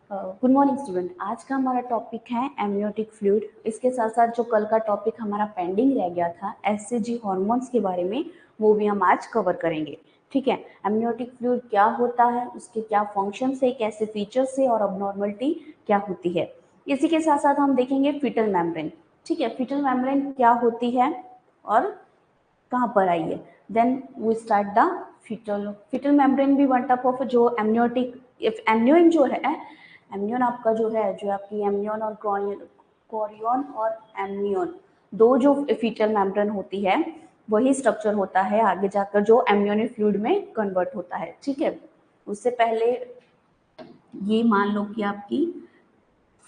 Good morning student. आज का हमारा टॉपिक है एमनियोटिक फ्लूइड। इसके साथ साथ जो कल का टॉपिक हमारा पेंडिंग रह गया था एचसीजी हार्मोन्स के बारे में, वो भी हम आज कवर करेंगे। ठीक है, एमनियोटिक फ्लूइड क्या होता है, उसके क्या फंक्शंस है, कैसे फीचर्स है और अबनॉर्मलिटी क्या होती है। इसी के साथ साथ हम देखेंगे फीटल मेम्ब्रेन। ठीक है, फीटल मेम्ब्रेन क्या होती है और कहाँ पर आई है। Then we start the fetal membrane भी वन टाइप ऑफ जो एमनियोटिक एमनियोन जो है, एमनियोन आपका जो है, जो आपकी एमनियोन और कोरियन और एमनियोन दो जो फीटल मेम्ब्रेन होती है, वही स्ट्रक्चर होता है आगे जाकर जो एमनियोनिक फ्लूइड में कन्वर्ट होता है। ठीक है, उससे पहले ये मान लो कि आपकी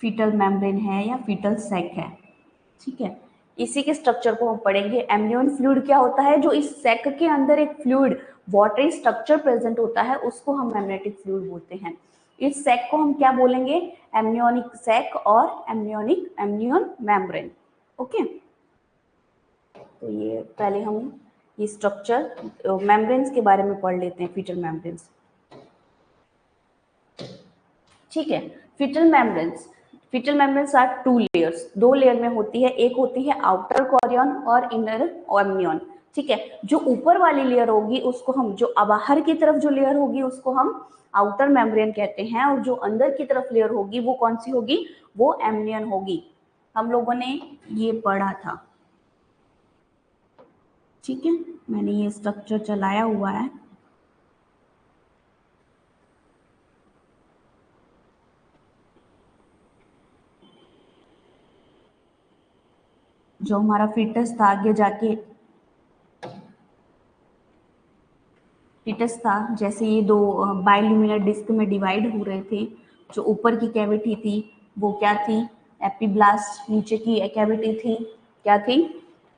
फीटल मेम्ब्रेन है या फीटल सैक है। ठीक है, इसी के स्ट्रक्चर को हम पढ़ेंगे। एमनियोन फ्लूइड क्या होता है, जो इस सैक के अंदर एक फ्लूइड वाटरी स्ट्रक्चर प्रेजेंट होता है, उसको हम एमनियोटिक फ्लूइड बोलते हैं। इस सैक को हम क्या बोलेंगे, एमनियोनिक सैक और एमनियोन मेम्ब्रेन। ओके, तो ये पहले हम ये स्ट्रक्चर मेम्ब्रेन्स के बारे में पढ़ लेते हैं, फीटल मेम्ब्रेन्स। ठीक है, fetal membranes are two layers, दो लेयर में होती है। एक होती है आउटर कोरियन और इनर एमनियोन। ठीक है, जो ऊपर वाली लेयर होगी उसको हम, जो बाहर की तरफ जो लेयर होगी उसको हम आउटर मेम्ब्रेन कहते हैं, और जो अंदर की तरफ लेयर होगी वो कौन सी होगी, वो एमनियन होगी। हम लोगों ने ये पढ़ा था। ठीक है, मैंने ये स्ट्रक्चर चलाया हुआ है। जो हमारा फीटस था, आगे जाके फीटस था, जैसे ये दो बाइल्यूमिनर डिस्क में डिवाइड हो रहे थे। जो ऊपर की कैविटी थी वो क्या थी, एपिब्लास्ट। नीचे की कैविटी थी क्या थी,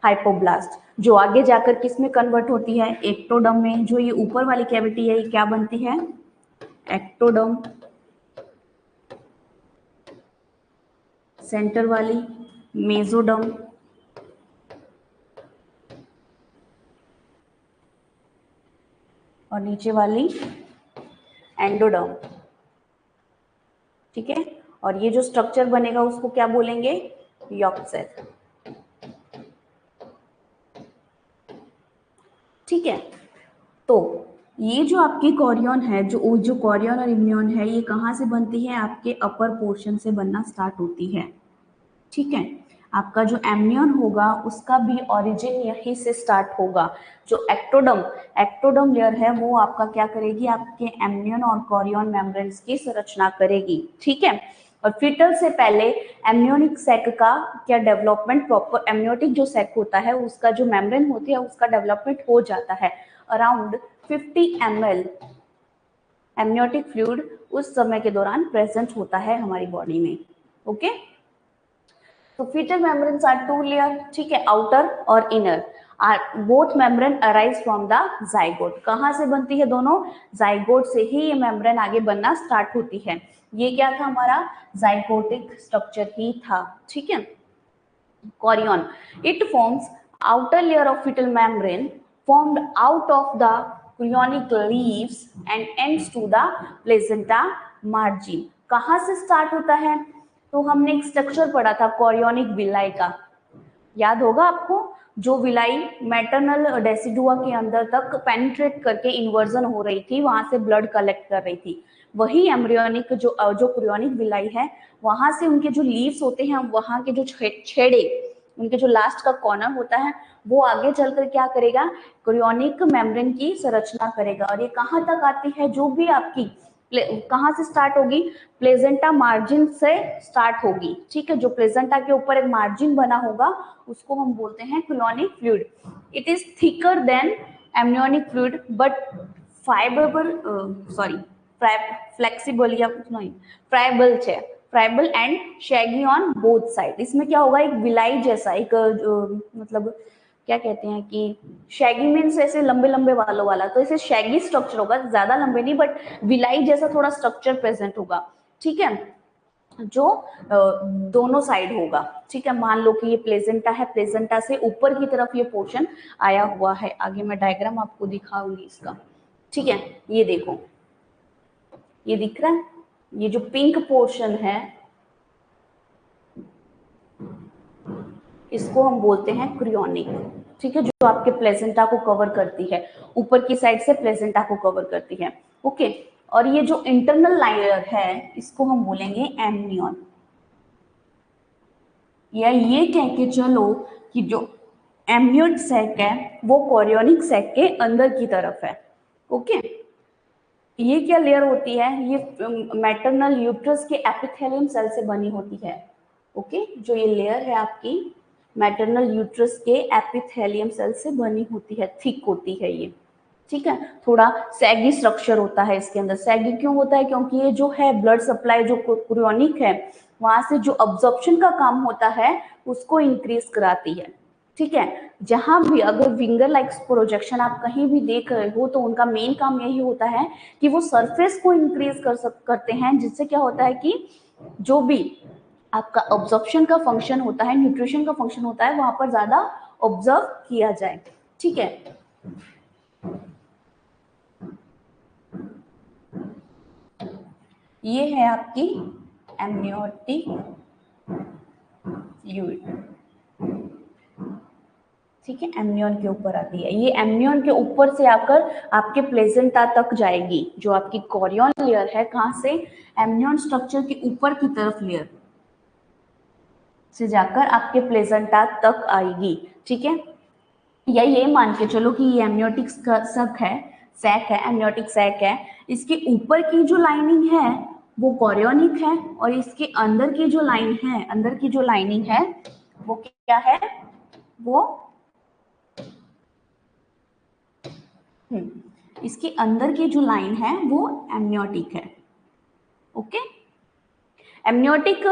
हाइपोब्लास्ट। जो आगे जाकर किस में कन्वर्ट होती है, एक्टोडर्म में। जो ये ऊपर वाली कैविटी है ये क्या बनती है, एक्टोडर्म। सेंटर वाली मेसोडर्म, और नीचे वाली एंडोडर्म। ठीक है, और ये जो स्ट्रक्चर बनेगा उसको क्या बोलेंगे, यॉर्क सेल। ठीक है, तो ये जो आपकी कोरियन है, जो कोरियन और इम्यून है, ये कहाँ से बनती है, आपके अपर पोर्शन से बनना स्टार्ट होती है। ठीक है, आपका जो एमनियन होगा उसका भी ओरिजिन यहीं से स्टार्ट होगा। जो एक्टोडर्म लेयर है वो आपका क्या करेगी, आपके एमनियन और कोरियन मेम्ब्रेन्स की संरचना करेगी। ठीक है, और फीटल से पहले एमनियोनिक सैक का क्या डेवलपमेंट, प्रॉपर एमनियोटिक जो सैक होता है उसका जो मेम्ब्रेन होती है उसका डेवलपमेंट हो जाता है। अराउंड 50 ml एमनियोटिक फ्लूइड उस समय के दौरान प्रेजेंट होता है हमारी बॉडी में। ओके, तो fetal membranes are two layer. ठीक है, आउटर और inner. Both membrane arise from the zygote. कहाँ से बनती है दोनों, जाइगोट से ही ये मेम्ब्रेन आगे बनना स्टार्ट होती है। ये क्या था, हमारा जाइगोटिक स्ट्रक्चर ही था। ठीक है, Korean, it forms outer layer of fetal membrane formed out of the chorionic leaves and ends to the placenta margin। कहाँ से स्टार्ट होता है, तो हमने एक स्ट्रक्चर पढ़ा था कोरियोनिक विलाई का, याद होगा आपको। जो विलाई मैटरनल डेसिडुआ के अंदर तक पेनिट्रेट करके इन्वर्जन हो रही थी, वहां से ब्लड कलेक्ट कर रही थी, वही एम्ब्रियोनिक जो क्रियोनिक विलाई है, वहां से उनके जो लीव्स होते हैं, वहां के जो छेड़े, उनके जो लास्ट का कॉर्नर होता है, वो आगे चलकर क्या करेगा, क्रियोनिक मेम्ब्रेन की संरचना करेगा। और ये कहाँ तक आती है, जो भी आपकी कहाँ से स्टार्ट होगी, प्लेजेंटा मार्जिन से स्टार्ट होगी। ठीक है, जो प्लेजेंटा के ऊपर एक मार्जिन बना होगा उसको हम बोलते हैं chorionic fluid. It is thicker than amnionic fluid but fibrable, sorry flexible या नहीं फ्राइबल है, friable and shaggy on both side. इसमें क्या होगा, एक विलाई जैसा, एक मतलब क्या कहते हैं कि शैगी मीन्स ऐसे लंबे लंबे बालों वाला, तो इसे शैगी स्ट्रक्चर होगा, ज्यादा लंबे नहीं बट विलाई जैसा थोड़ा स्ट्रक्चर प्रेजेंट होगा। ठीक है, जो दोनों साइड होगा। ठीक है, मान लो कि ये प्लेजेंटा है, प्लेजेंटा से ऊपर की तरफ ये पोर्शन आया हुआ है। आगे मैं डायग्राम आपको दिखाऊंगी इसका। ठीक है, ये देखो, ये दिख रहा है, ये जो पिंक पोर्शन है इसको हम बोलते हैं क्रियोनिक, ठीक है, जो आपके प्लेसेंटा को कवर करती है, ऊपर की साइड से प्लेसेंटा को कवर करती है। ओके, और ये जो इंटरनल लायर है इसको हम बोलेंगे एमनियन, या ये कह के चलो कि जो एमनियोट सैक है वो कोरियोनिक सैक के अंदर की तरफ है। ओके, ये क्या लेयर होती है, ये मैटरनल यूट्रस के एपिथेलियम सेल से बनी होती है। ओके, जो ये लेयर है आपकी मैटरनल यूट्रस के एपिथेलियम सेल से बनी होती है, थिक होती है ये, ठीक है। थोड़ा सैगी स्ट्रक्चर होता है इसके अंदर। सैगी क्यों होता है, क्योंकि ये जो है ब्लड सप्लाई जो क्रियोनिक है वहां से जो अब्जॉर्प्शन का काम होता है उसको इंक्रीज कराती है, ठीक है। जहां भी अगर विंगर लाइक प्रोजेक्शन आप कहीं भी देख रहे हो तो उनका मेन काम यही होता है कि वो सरफेस को इंक्रीज करते हैं, जिससे क्या होता है कि जो भी आपका ऑब्जॉर्प्शन का फंक्शन होता है, न्यूट्रिशन का फंक्शन होता है, वहां पर ज्यादा ऑब्जर्व किया जाए, ठीक है। ये है आपकी एमनियोटिक फ्लूइड, ठीक है, एमनियन के ऊपर आती है। ये एमनियन के ऊपर से आकर आपके प्लेसेंटा तक जाएगी। जो आपकी कोरियन लेयर है कहां से, एमनियन स्ट्रक्चर के ऊपर की तरफ लेयर से जाकर आपके प्लेसेंटा तक आएगी, ठीक है। या ये मान के चलो कि ये एमनियोटिक सक है, सैक है, एमनियोटिक सैक है। इसके ऊपर की जो लाइनिंग है वो कोरियोनिक है, और इसके अंदर की जो लाइन है, अंदर की जो लाइनिंग है वो क्या है, वो इसके अंदर की जो लाइन है वो एमनियोटिक है। ओके, एमनियोटिक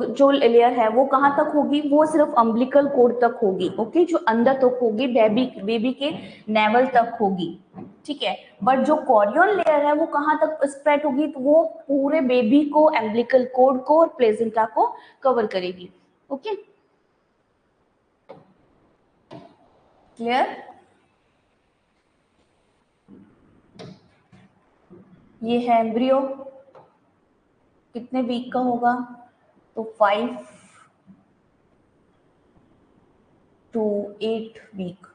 जो लेयर है वो कहां तक होगी, वो सिर्फ अम्बिलिकल कोड तक होगी। ओके, जो अंदर तक होगी, बेबी के नेवल तक होगी, ठीक है। बट जो कोरियन लेयर है वो कहां तक स्प्रेड होगी, तो वो पूरे बेबी को, एम्बिलिकल कोड को और प्लेसेंटा को कवर करेगी। Okay, clear. ये है एम्ब्रियो, कितने वीक का होगा, तो 5 to 8 वीक,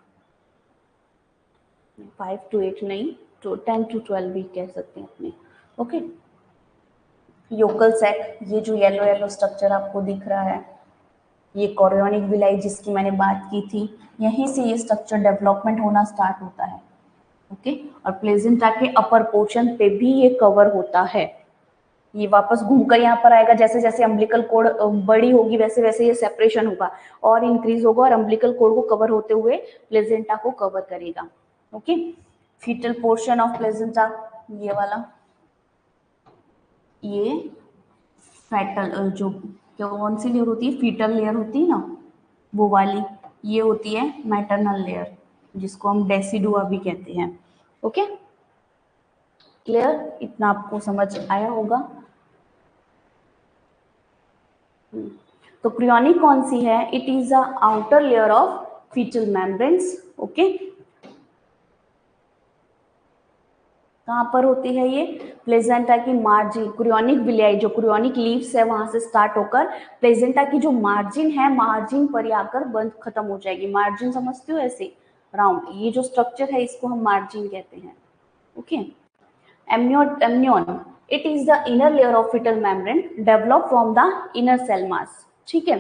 5 to 8 नहीं, तो 10 to 12 वीक कह सकते हैं अपने। ओके, योकल सैक, ये जो येलो येलो स्ट्रक्चर आपको दिख रहा है ये कोरियोनिक विलाई जिसकी मैंने बात की थी, यहीं से ये स्ट्रक्चर डेवलपमेंट होना स्टार्ट होता है। ओके, और प्लेसेंटा के अपर पोर्शन पे भी ये कवर होता है। ये वापस घूमकर यहाँ पर आएगा, जैसे जैसे अम्बिलिकल कोड बड़ी होगी वैसे वैसे ये सेपरेशन होगा और इंक्रीज होगा, और अम्बिलिकल कोड को कवर होते हुए प्लेसेंटा को कवर करेगा। Okay, fetal portion of placenta, ये वाला, ये फैटल जो कौन सी लेयर होती है, फीटल लेयर होती है ना वो वाली, ये होती है मैटरनल लेयर जिसको हम डेसिडुआ भी कहते हैं। ओके, क्लियर, इतना आपको समझ आया होगा। तो क्रियोनिक कौन सी है, it is a outer layer of fetal membranes. Okay, कहां पर होती है ये, प्लेसेंटा की मार्जिन, क्रियोनिक विलियाई जो क्रियोनिक लीव्स है वहां से स्टार्ट होकर प्लेसेंटा की जो मार्जिन है, मार्जिन पर ही आकर बंद खत्म हो जाएगी। मार्जिन समझते हो, ऐसे राउंड, ये जो स्ट्रक्चर है इसको हम मार्जिन कहते हैं। Okay, amnion, it is the inner layer of fetal membrane develop from the inner cell mass, ठीक है,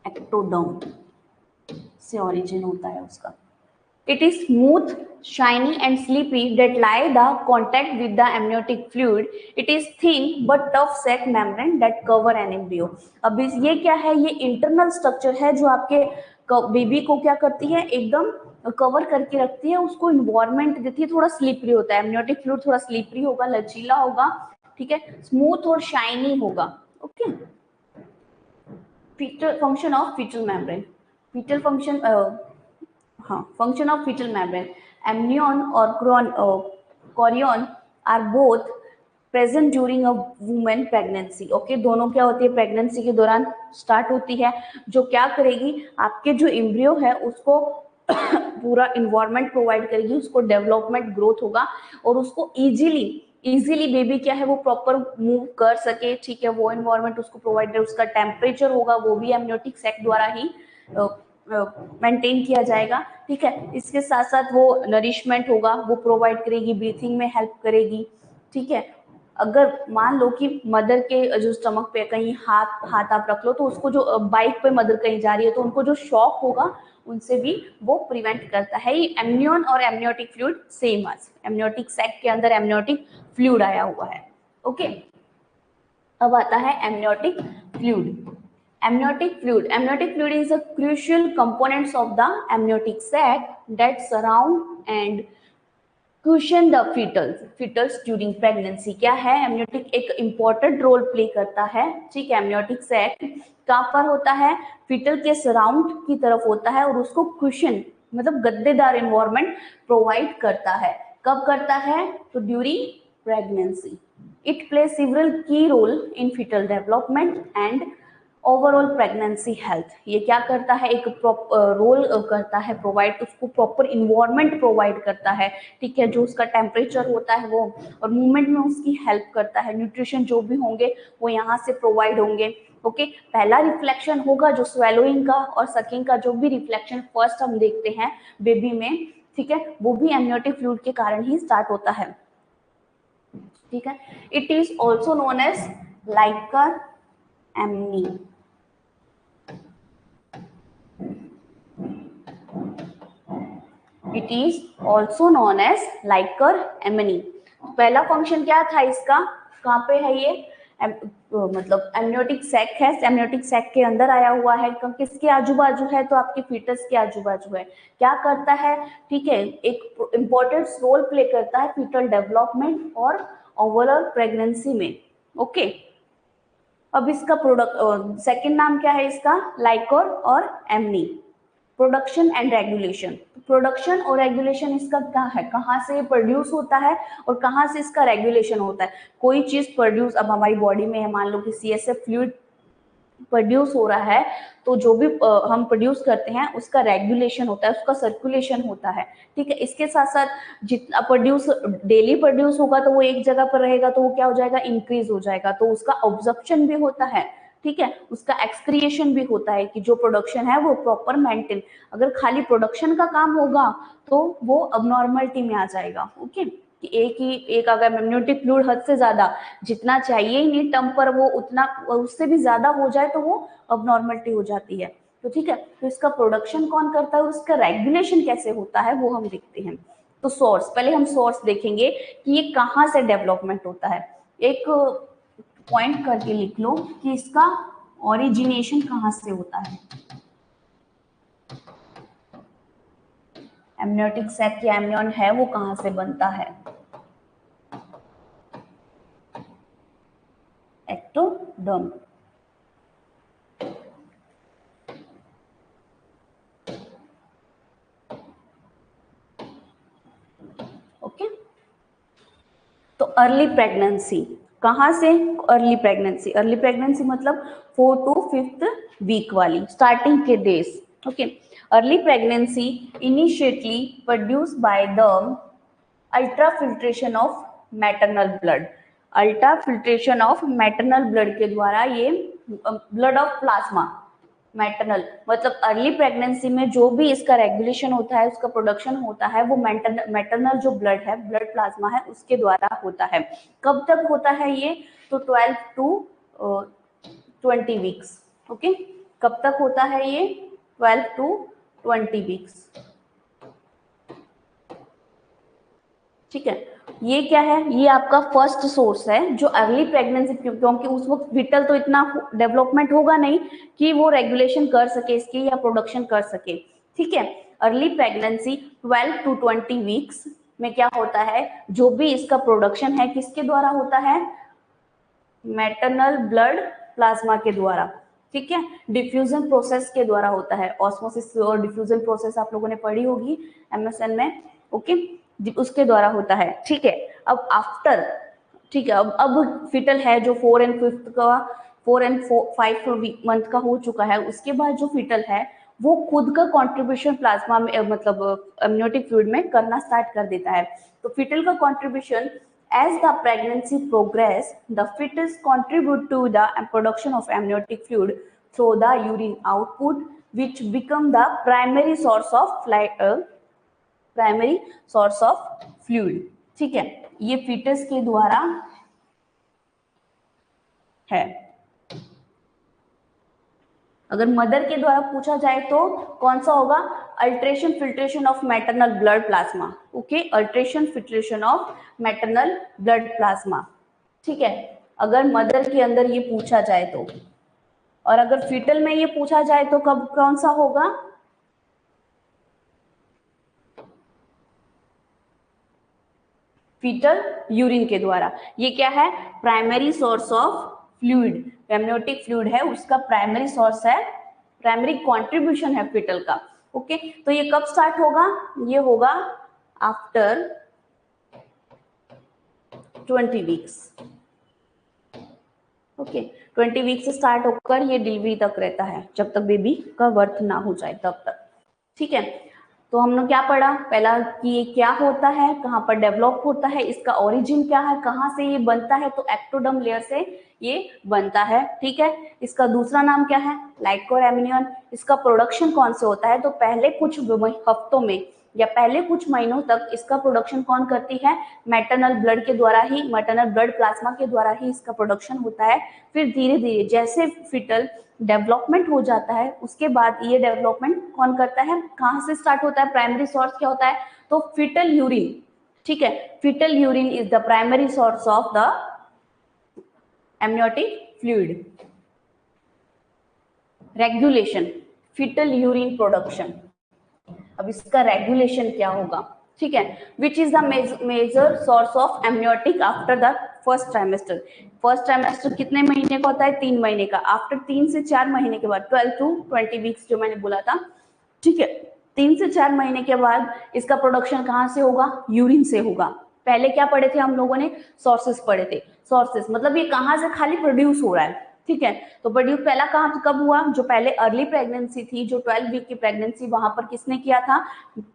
एक्टोडर्म से ओरिजिन होता है उसका। It is smooth, shiny and slippery that lie the contact with the amniotic fluid. It is thin but tough sac membrane that cover an embryo. अब ये क्या है, ये इंटरनल स्ट्रक्चर है जो आपके बेबी को क्या करती है, एकदम कवर करके रखती है, उसको इन्वायरमेंट देती है, थोड़ा स्लिपरी होता है एमनियोटिक फ्लूइड, थोड़ा स्लिपरी होगा, लचीला होगा, ठीक है, स्मूथ और शाइनी होगा। Okay, fetal function of fetal membrane, fetal function, हाँ, function of fetal membrane, amnion और chorion are both present during a women pregnancy. Okay, दोनों क्या होती है, प्रेगनेंसी के दौरान स्टार्ट होती है, जो क्या करेगी, आपके जो एम्ब्रियो है उसको पूरा इन्वायरमेंट प्रोवाइड करेगी, उसको डेवलपमेंट ग्रोथ होगा और उसको इजीली बेबी क्या है वो प्रॉपर मूव कर सके, ठीक है, वो इन्वायरमेंट उसको प्रोवाइड करे, उसका टेम्परेचर होगा वो भी एमनियोटिक सैक द्वारा ही मेंटेन किया जाएगा, ठीक है। इसके साथ साथ वो नरिशमेंट होगा वो प्रोवाइड करेगी, ब्रीथिंग में हेल्प करेगी, ठीक है। अगर मान लो कि मदर के जो स्टमक पे कहीं हाथ आप रख लो तो उसको जो बाइक पे मदर कहीं जा रही है तो उनको जो शॉक होगा उनसे भी वो प्रिवेंट करता है। ये एमनियन और एमनियोटिक फ्लूइड सेम है, एमनियोटिक सैक के अंदर एमनियोटिक फ्लूइड आया हुआ है, ओके। अब आता है amniotic fluid. Amniotic fluid is a crucial components of the amniotic sac that surround and cushion the fetus during pregnancy। क्या है, एमनियोटिक एक इंपॉर्टेंट रोल प्ले करता है, ठीक है। एमनियोटिक सैक कहाँ पर होता है, फीटल के सराउंड की तरफ होता है और उसको कुशन मतलब गद्देदार इन्वायरमेंट प्रोवाइड करता है। कब करता है, तो during pregnancy. It play several key role in fetal development and overall pregnancy health. ये क्या करता है, एक रोल करता है प्रोवाइड, उसको प्रॉपर इन्वायरमेंट प्रोवाइड करता है, ठीक है, जो उसका टेम्परेचर होता है वो, और मूवमेंट में उसकी हेल्प करता है, न्यूट्रिशन जो भी होंगे वो यहाँ से प्रोवाइड होंगे, ओके। पहला रिफ्लेक्शन होगा जो स्वेलोइंग का और सकिंग का, जो भी रिफ्लेक्शन फर्स्ट हम देखते हैं बेबी में, ठीक है, वो भी एमनियोटिक फ्लूइड के कारण ही स्टार्ट होता है, ठीक है। It is also known as liquor amnii. It is also known as liquor amnii. पहला फंक्शन क्या था इसका, कहाँ पे है ये, मतलब एमनियोटिक सैक है, एमनियोटिक सैक के अंदर आया हुआ है, किसके आजू बाजू है, तो आपके फीटस के आजू बाजू है। क्या करता है, ठीक है, एक इंपॉर्टेंट रोल प्ले करता है फीटल डेवलपमेंट और ओवरऑल प्रेगनेंसी में, ओके। अब इसका प्रोडक्ट सेकंड नाम क्या है इसका, लाइकोर और एमनी। प्रोडक्शन एंड रेगुलेशन, प्रोडक्शन और रेगुलेशन इसका क्या है, कहाँ से प्रोड्यूस होता है और कहाँ से इसका रेगुलेशन होता है। कोई चीज प्रोड्यूस, अब हमारी बॉडी में है, मान लो कि CSF फ्लूइड प्रोड्यूस हो रहा है, तो जो भी हम प्रोड्यूस करते हैं उसका रेगुलेशन होता है, उसका सर्कुलेशन होता है, ठीक है। इसके साथ साथ जितना प्रोड्यूस डेली प्रोड्यूस होगा तो वो एक जगह पर रहेगा तो वो क्या हो जाएगा, इंक्रीज हो जाएगा, तो उसका ऑब्जॉर्प्शन भी होता है, ठीक है, उसका एक्सक्रिएशन भी होता है कि जो प्रोडक्शन है वो प्रॉपर मेंटेन। अगर खाली प्रोडक्शन का काम होगा तो वो अबनॉर्मलिटी में आ जाएगा, ओके, कि एक अगर एमनियोटिक फ्लूइड हद से ज्यादा जितना चाहिए ही नहीं टर्म पर वो उतना, उससे भी ज्यादा हो जाए तो वो अबनॉर्मलिटी हो जाती है, तो ठीक है। तो इसका प्रोडक्शन कौन करता है, उसका रेगुलेशन कैसे होता है वो हम देखते हैं। तो सोर्स, पहले हम सोर्स देखेंगे कि ये कहाँ से डेवलपमेंट होता है। एक पॉइंट करके लिख लो कि इसका ओरिजिनेशन कहाँ से होता है, एमनियोटिक सैक या एमनियन है वो कहाँ से बनता है, एक्टोडर्म। ओके, तो अर्ली प्रेगनेंसी कहाँ से, अर्ली प्रेगनेंसी मतलब 4 to 5th वीक वाली स्टार्टिंग के days, okay. Early pregnancy initially produce by the ultra filtration of maternal blood, ultra filtration of maternal blood के द्वारा, ये ब्लड ऑफ प्लाज्मा, मैटरनल मतलब अर्ली प्रेगनेंसी में जो भी इसका रेगुलेशन होता है, उसका प्रोडक्शन होता है, वो मैटरनल जो ब्लड है, ब्लड प्लाज्मा है, उसके द्वारा होता है। कब तक होता है ये, तो 12 to 20 वीक्स, ओके। कब तक होता है ये, 12 to 20 वीक्स, ठीक है। ये क्या है, ये आपका फर्स्ट सोर्स है जो अर्ली प्रेगनेंसी, क्योंकि उस वक्त विटल तो इतना डेवलपमेंट होगा नहीं कि वो रेगुलेशन कर सके इसकी या प्रोडक्शन कर सके, ठीक है। अर्ली प्रेगनेंसी 12 to 20 वीक्स में क्या होता है, जो भी इसका प्रोडक्शन है किसके द्वारा होता है, मैटरनल ब्लड प्लाज्मा के द्वारा, ठीक है। डिफ्यूजन प्रोसेस के द्वारा होता है, ऑस्मोसिस और डिफ्यूजन प्रोसेस आप लोगों ने पढ़ी होगी MSN में, ओके, उसके द्वारा होता है, ठीक है। अब आफ्टर, ठीक है, अब फिटल है जो 4 and 5 मंथ का हो चुका है, उसके बाद जो फिटल है वो खुद का कंट्रीब्यूशन प्लाज्मा में मतलब एमनियोटिक फ्लूइड में करना स्टार्ट कर देता है। तो फीटल का contribution, as the pregnancy progress, the fetus contribute to the production of amniotic fluid through the urine output, which become the primary source of fluid। ठीक है, ये fetus के द्वारा है। अगर मदर के द्वारा पूछा जाए तो कौन सा होगा? Alteration filtration of maternal blood plasma. Okay, alteration filtration of maternal blood plasma. ठीक है, अगर मदर के अंदर ये पूछा जाए तो। और अगर फीटल में ये पूछा जाए तो कब कौन सा होगा? फीटल यूरिन के द्वारा। ये क्या है? Primary source of fluid, amniotic fluid है, उसका प्राइमरी सोर्स है, प्राइमरी कंट्रीब्यूशन है फीटल का। ओके, तो ये कब स्टार्ट होगा? ये होगा आफ्टर 20 वीक्स। ओके, 20 वीक से स्टार्ट होकर ये डिलीवरी तक रहता है, जब तक बेबी का बर्थ ना हो जाए तब तक। ठीक है, तो हमने क्या पढ़ा? पहला कि ये क्या होता है, कहाँ पर डेवलप होता है, इसका ओरिजिन क्या है, कहाँ से ये बनता है, तो एक्टोडर्म लेयर से ये बनता है। ठीक है, इसका दूसरा नाम क्या है? लाइकोरेमिनियन। इसका प्रोडक्शन कौन से होता है? तो पहले कुछ हफ्तों में या पहले कुछ महीनों तक इसका प्रोडक्शन कौन करती है? मैटरनल ब्लड के द्वारा ही, मैटरनल ब्लड प्लाज्मा के द्वारा ही इसका प्रोडक्शन होता है। फिर धीरे धीरे जैसे फिटल डेवलपमेंट हो जाता है, उसके बाद ये डेवलपमेंट कौन करता है? कहाँ से स्टार्ट होता है? प्राइमरी सोर्स क्या होता है? तो फीटल यूरिन। ठीक है, fetal urine is the primary source of the amniotic fluid. Regulation, fetal urine production. अब इसका रेगुलेशन क्या होगा? ठीक है, which is the major source of amniotic after the first trimester. First trimester कितने महीने का होता है? 3 महीने का। आफ्टर 3 से 4 महीने के बाद 12 to 20 वीक्स जो मैंने बोला था। ठीक है, 3 से 4 महीने के बाद इसका प्रोडक्शन कहाँ से होगा? यूरिन से होगा। पहले क्या पढ़े थे हम लोगों ने? सोर्सेस पढ़े थे। सोर्सेस मतलब ये कहाँ से खाली प्रोड्यूस हो रहा है। ठीक है, तो प्रोड्यूस पहला कहाँ कब हुआ? जो पहले अर्ली प्रेगनेंसी थी, जो 12 वीक की प्रेगनेंसी, वहां पर किसने किया था?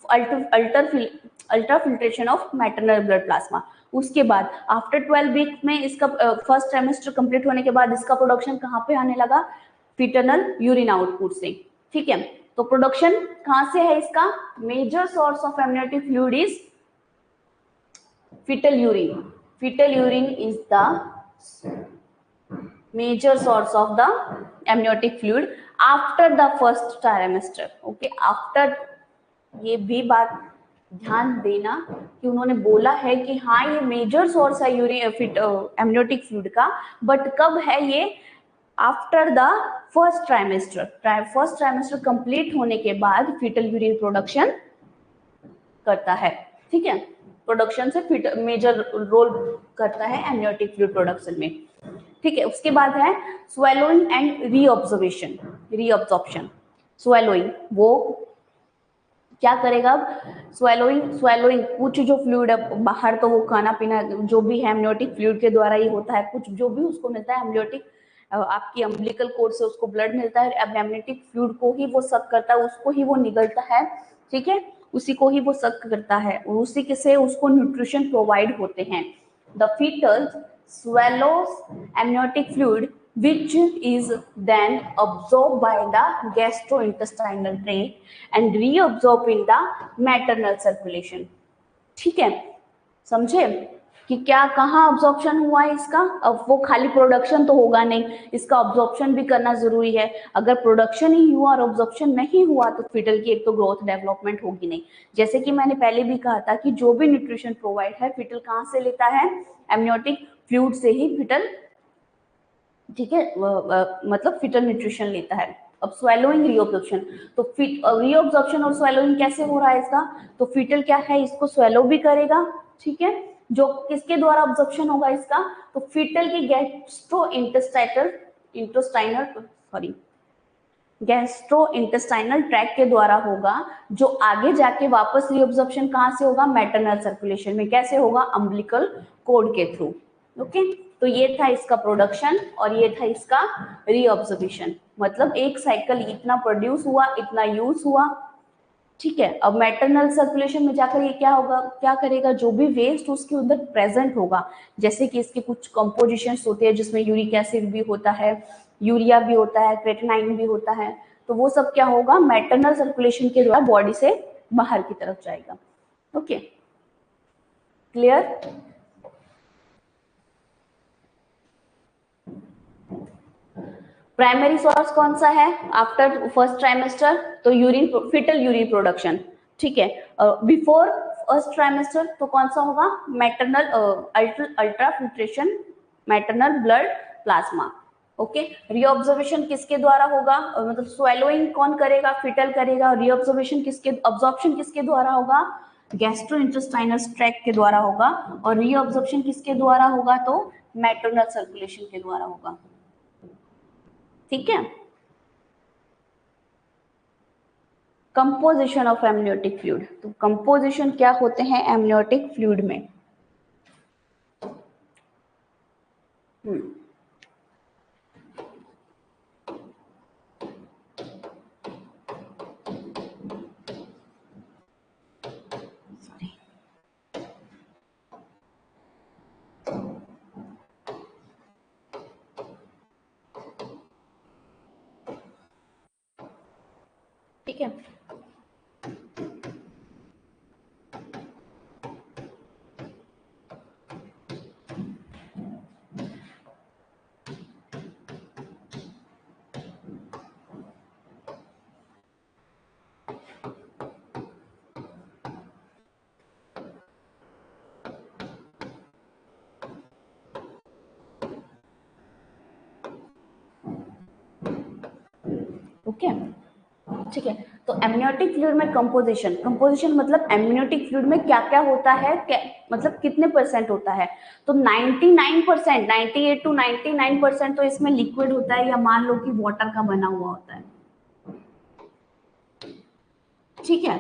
Ultra filtration of maternal blood plasma. उसके बाद आफ्टर 12 वीक में इसका फर्स्ट ट्राइमेस्टर कंप्लीट होने के बाद इसका प्रोडक्शन कहाँ पे आने लगा? फिटरनल यूरिन आउटपुट से। ठीक है, तो प्रोडक्शन कहाँ से है इसका? Major source of amniotic fluid is fetal urine। Fetal urine is the major source of the amniotic fluid after the first trimester। okay, after, ये भी बात ध्यान देना कि उन्होंने बोला है कि हाँ ये मेजर सोर्स है एमनियोटिक फ्लूइड का, बट कब है ये? After the first trimester. First trimester complete होने के बाद फीटल यूरिन प्रोडक्शन करता है। ठीक है, प्रोडक्शन से मेजर रोल करता है एमनियोटिक फ्लूइड प्रोडक्शन में। ठीक है, उसके बाद है swallowing and reabsorption. Reabsorption, swallowing, वो क्या करेगा? स्वेलोइंग कुछ जो फ्लूइड है बाहर, तो वो खाना पीना जो भी है एमनियोटिक फ्लूइड के द्वारा ही होता है। कुछ जो भी उसको मिलता है एमनियोटिक, आपकी अम्बिलिकल कोर्ड से उसको ब्लड मिलता है, एमनियोटिक फ्लूइड को ही वो सक करता है, उसको ही वो निगलता है। ठीक है, उसी को ही वो सक करता है और उसी के से उसको न्यूट्रिशन प्रोवाइड होते हैं। The fetal swallows amniotic fluid which is then absorbed by the gastrointestinal tract and reabsorbed in the maternal circulation। ठीक है, समझे कि क्या कहाँ अब्जॉर्प्शन हुआ है इसका? अब वो खाली प्रोडक्शन तो होगा नहीं, इसका अब्जॉर्प्शन भी करना जरूरी है। अगर प्रोडक्शन ही हुआ और अब्जॉर्प्शन नहीं हुआ तो फीटल की एक तो ग्रोथ डेवलपमेंट होगी नहीं। जैसे कि मैंने पहले भी कहा था कि जो भी न्यूट्रिशन प्रोवाइड है फीटल कहाँ से लेता है? एमनियोटिक फ्लूइड से ही फीटल, ठीक है, मतलब फीटल न्यूट्रिशन लेता है। अब स्वेलोइंग रीअब्जॉर्प्शन, तो रीअब्जॉर्प्शन और स्वेलोइंग कैसे हो रहा है इसका? तो फीटल क्या है, इसको स्वेलो भी करेगा। ठीक है, जो किसके द्वारा अब्जॉर्प्शन होगा इसका? तो फीटल की गैस्ट्रोइंटेस्टाइनल ट्रैक्ट के द्वारा होगा, जो आगे जाके वापस रीअब्जॉर्प्शन कहाँ से होगा? मैटरनल सर्कुलेशन में। कैसे होगा? अम्बिलिकल कोर्ड के थ्रू। ओके, तो ये था इसका प्रोडक्शन और ये था इसका रीअब्जॉर्प्शन। मतलब एक साइकिल इतना प्रोड्यूस हुआ, इतना यूज हुआ, ठीक है। अब मैटरनल सर्कुलेशन में जाकर ये क्या होगा, क्या करेगा, जो भी वेस्ट उसके अंदर प्रेजेंट होगा, जैसे कि इसके कुछ कंपोजिशंस होते हैं जिसमें यूरिक एसिड भी होता है, यूरिया भी होता है, क्रेटिनाइन भी होता है, तो वो सब क्या होगा, मैटरनल सर्कुलेशन के द्वारा बॉडी से बाहर की तरफ जाएगा। Okay, clear. प्राइमरी सोर्स कौन सा है आफ्टर फर्स्ट ट्राइमेस्टर, तो यूरिन, फिटल यूरिन प्रोडक्शन, ठीक है। बिफोर फर्स्ट ट्राइमेस्टर तो कौन सा होगा, maternal ultra filtration maternal blood plasma. Okay, reobservation किसके द्वारा होगा, मतलब स्वेलोइंग कौन करेगा, फिटल करेगा, रीऑब्जर्वेशन किसके, अब्जॉर्प्शन किसके द्वारा होगा, गैस्ट्रोइंटेस्टाइनल ट्रैक्ट के द्वारा होगा, और रीऑब्जर्प्शन किसके द्वारा होगा, तो मैटरनल सर्कुलेशन के द्वारा होगा, ठीक है। कंपोजिशन ऑफ एमनियोटिक फ्लूइड, तो कंपोजिशन क्या होते हैं एमनियोटिक फ्लूइड में। ठीक है, ओके, ठीक है। तो एमनियोटिक फ्लूइड में कंपोजिशन, कंपोजिशन मतलब एमनियोटिक फ्लूइड में क्या क्या होता है, मतलब कितने परसेंट होता है, तो 99%, 98 टू 99% तो इसमें लिक्विड होता है, या मान लो कि वाटर का बना हुआ होता है, ठीक है।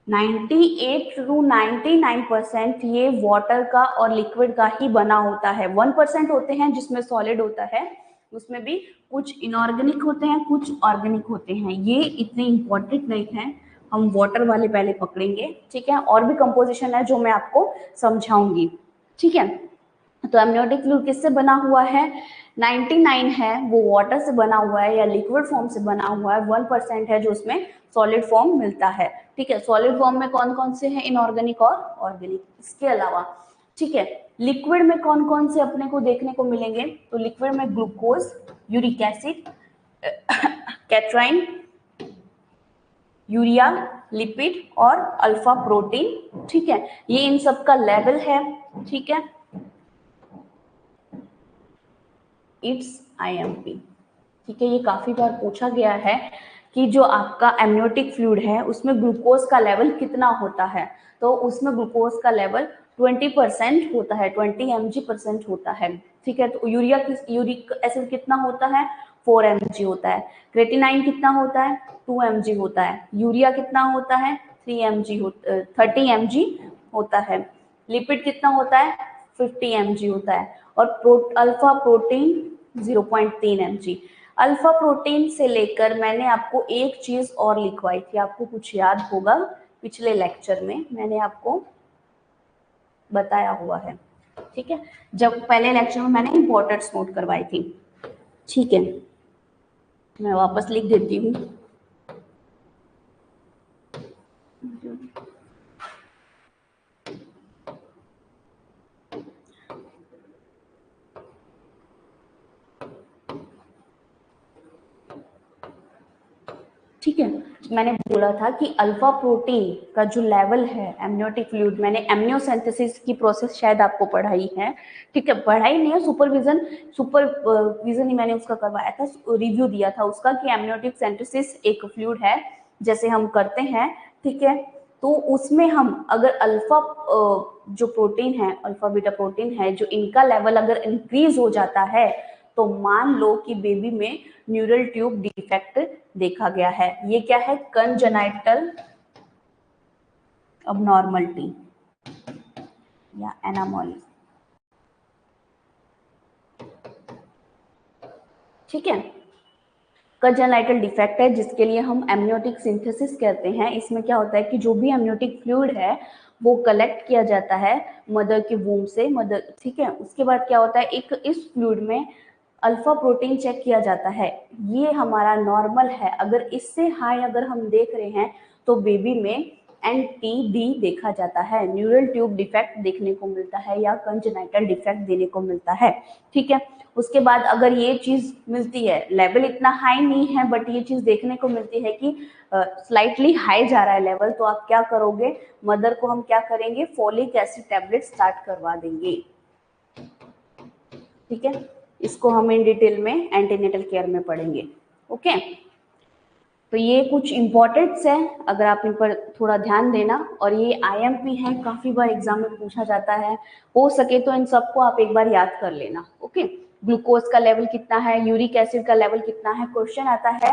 98 टू 99% ये वाटर का और लिक्विड का ही बना होता है। 1% होते हैं जिसमें सॉलिड होता है, उसमें भी कुछ इनऑर्गेनिक होते हैं, कुछ ऑर्गेनिक होते हैं, ये इतने इंपॉर्टेंट नहीं है, हम वाटर वाले पहले पकड़ेंगे, ठीक है। और भी कंपोजिशन है जो मैं आपको समझाऊंगी, ठीक है। तो एमनियोटिक फ्लूइड किससे बना हुआ है, 99 है वो वाटर से बना हुआ है या लिक्विड फॉर्म से बना हुआ है, 1% है जो उसमें सॉलिड फॉर्म मिलता है, ठीक है। सॉलिड फॉर्म में कौन कौन से हैं, इनऑर्गेनिक और ऑर्गेनिक, इसके अलावा, ठीक है। लिक्विड में कौन कौन से अपने को देखने को मिलेंगे, तो लिक्विड में ग्लूकोज, यूरिक एसिड, कैट्राइन, यूरिया, लिपिड और अल्फा प्रोटीन, ठीक है। ये इन सब का लेवल है, ठीक है। इट्स आईएमपी, ठीक है। ये काफी बार पूछा गया है कि जो आपका एमनियोटिक फ्लूइड है उसमें ग्लूकोज का लेवल कितना होता है, तो उसमें ग्लूकोज का लेवल 20% होता है, 20 mg% होता है, ठीक है। तो यूरिक एसिड कितना होता है, 4 mg होता है, क्रेटिनाइन कितना होता है, 2 mg होता है, यूरिया कितना होता है, 30 mg होता है, लिपिड कितना होता है, 50 mg होता है, और alpha protein 0.3 mg। Alpha protein से लेकर मैंने आपको एक चीज और लिखवाई थी, आपको कुछ याद होगा, पिछले लेक्चर में मैंने आपको बताया हुआ है, ठीक है। जब पहले लेक्चर में मैंने इंपॉर्टेंट्स नोट करवाई थी, ठीक है। मैं वापस लिख देती हूँ, ठीक है। मैंने बोला था कि अल्फा प्रोटीन का जो लेवल है एमनियोटिक फ्लूइड, मैंने एमनियोसिंथेसिस की प्रोसेस शायद आपको पढ़ाई है, ठीक है। पढ़ाई नहीं है, सुपरविजन ही मैंने उसका करवाया था, रिव्यू दिया था उसका कि एमनियोटिक सिंथेसिस एक फ्लूइड है जैसे हम करते हैं, ठीक है। तो उसमें हम अगर अल्फा जो प्रोटीन है, अल्फा बीटा प्रोटीन है, जो इनका लेवल अगर इंक्रीज हो जाता है तो मान लो कि बेबी में न्यूरल ट्यूब डिफेक्ट देखा गया है। ये क्या है, कंजेनाइटल अबनॉर्मलिटी या एनामोली, ठीक है। कंजेनाइटल डिफेक्ट है जिसके लिए हम एमनियोटिक सिंथेसिस कहते हैं। इसमें क्या होता है कि जो भी एमनियोटिक फ्लूइड है वो कलेक्ट किया जाता है मदर के वूम से, मदर, ठीक है। उसके बाद क्या होता है, एक इस फ्लूइड में अल्फा प्रोटीन चेक किया जाता है, ये हमारा नॉर्मल है। अगर इससे हाई अगर हम देख रहे हैं तो बेबी में NTD देखा जाता है, न्यूरल ट्यूब डिफेक्ट देखने को मिलता है या कंजेनाइटल डिफेक्ट देने को मिलता है, ठीक है। उसके बाद अगर ये चीज मिलती है, लेवल इतना हाई नहीं है बट ये चीज देखने को मिलती है कि स्लाइटली हाई जा रहा है लेवल, तो आप क्या करोगे, मदर को हम क्या करेंगे, फोलिक एसिड टैबलेट स्टार्ट करवा देंगे, ठीक है। इसको हम इन डिटेल में एंटीनेटल केयर में पढ़ेंगे, ओके। तो ये कुछ इंपॉर्टेंट्स है, अगर आप इन पर थोड़ा ध्यान देना। और ये IMP है, काफी बार एग्जाम में पूछा जाता है, हो सके तो इन सबको आप एक बार याद कर लेना, ओके। ग्लूकोज का लेवल कितना है, यूरिक एसिड का लेवल कितना है, क्वेश्चन आता है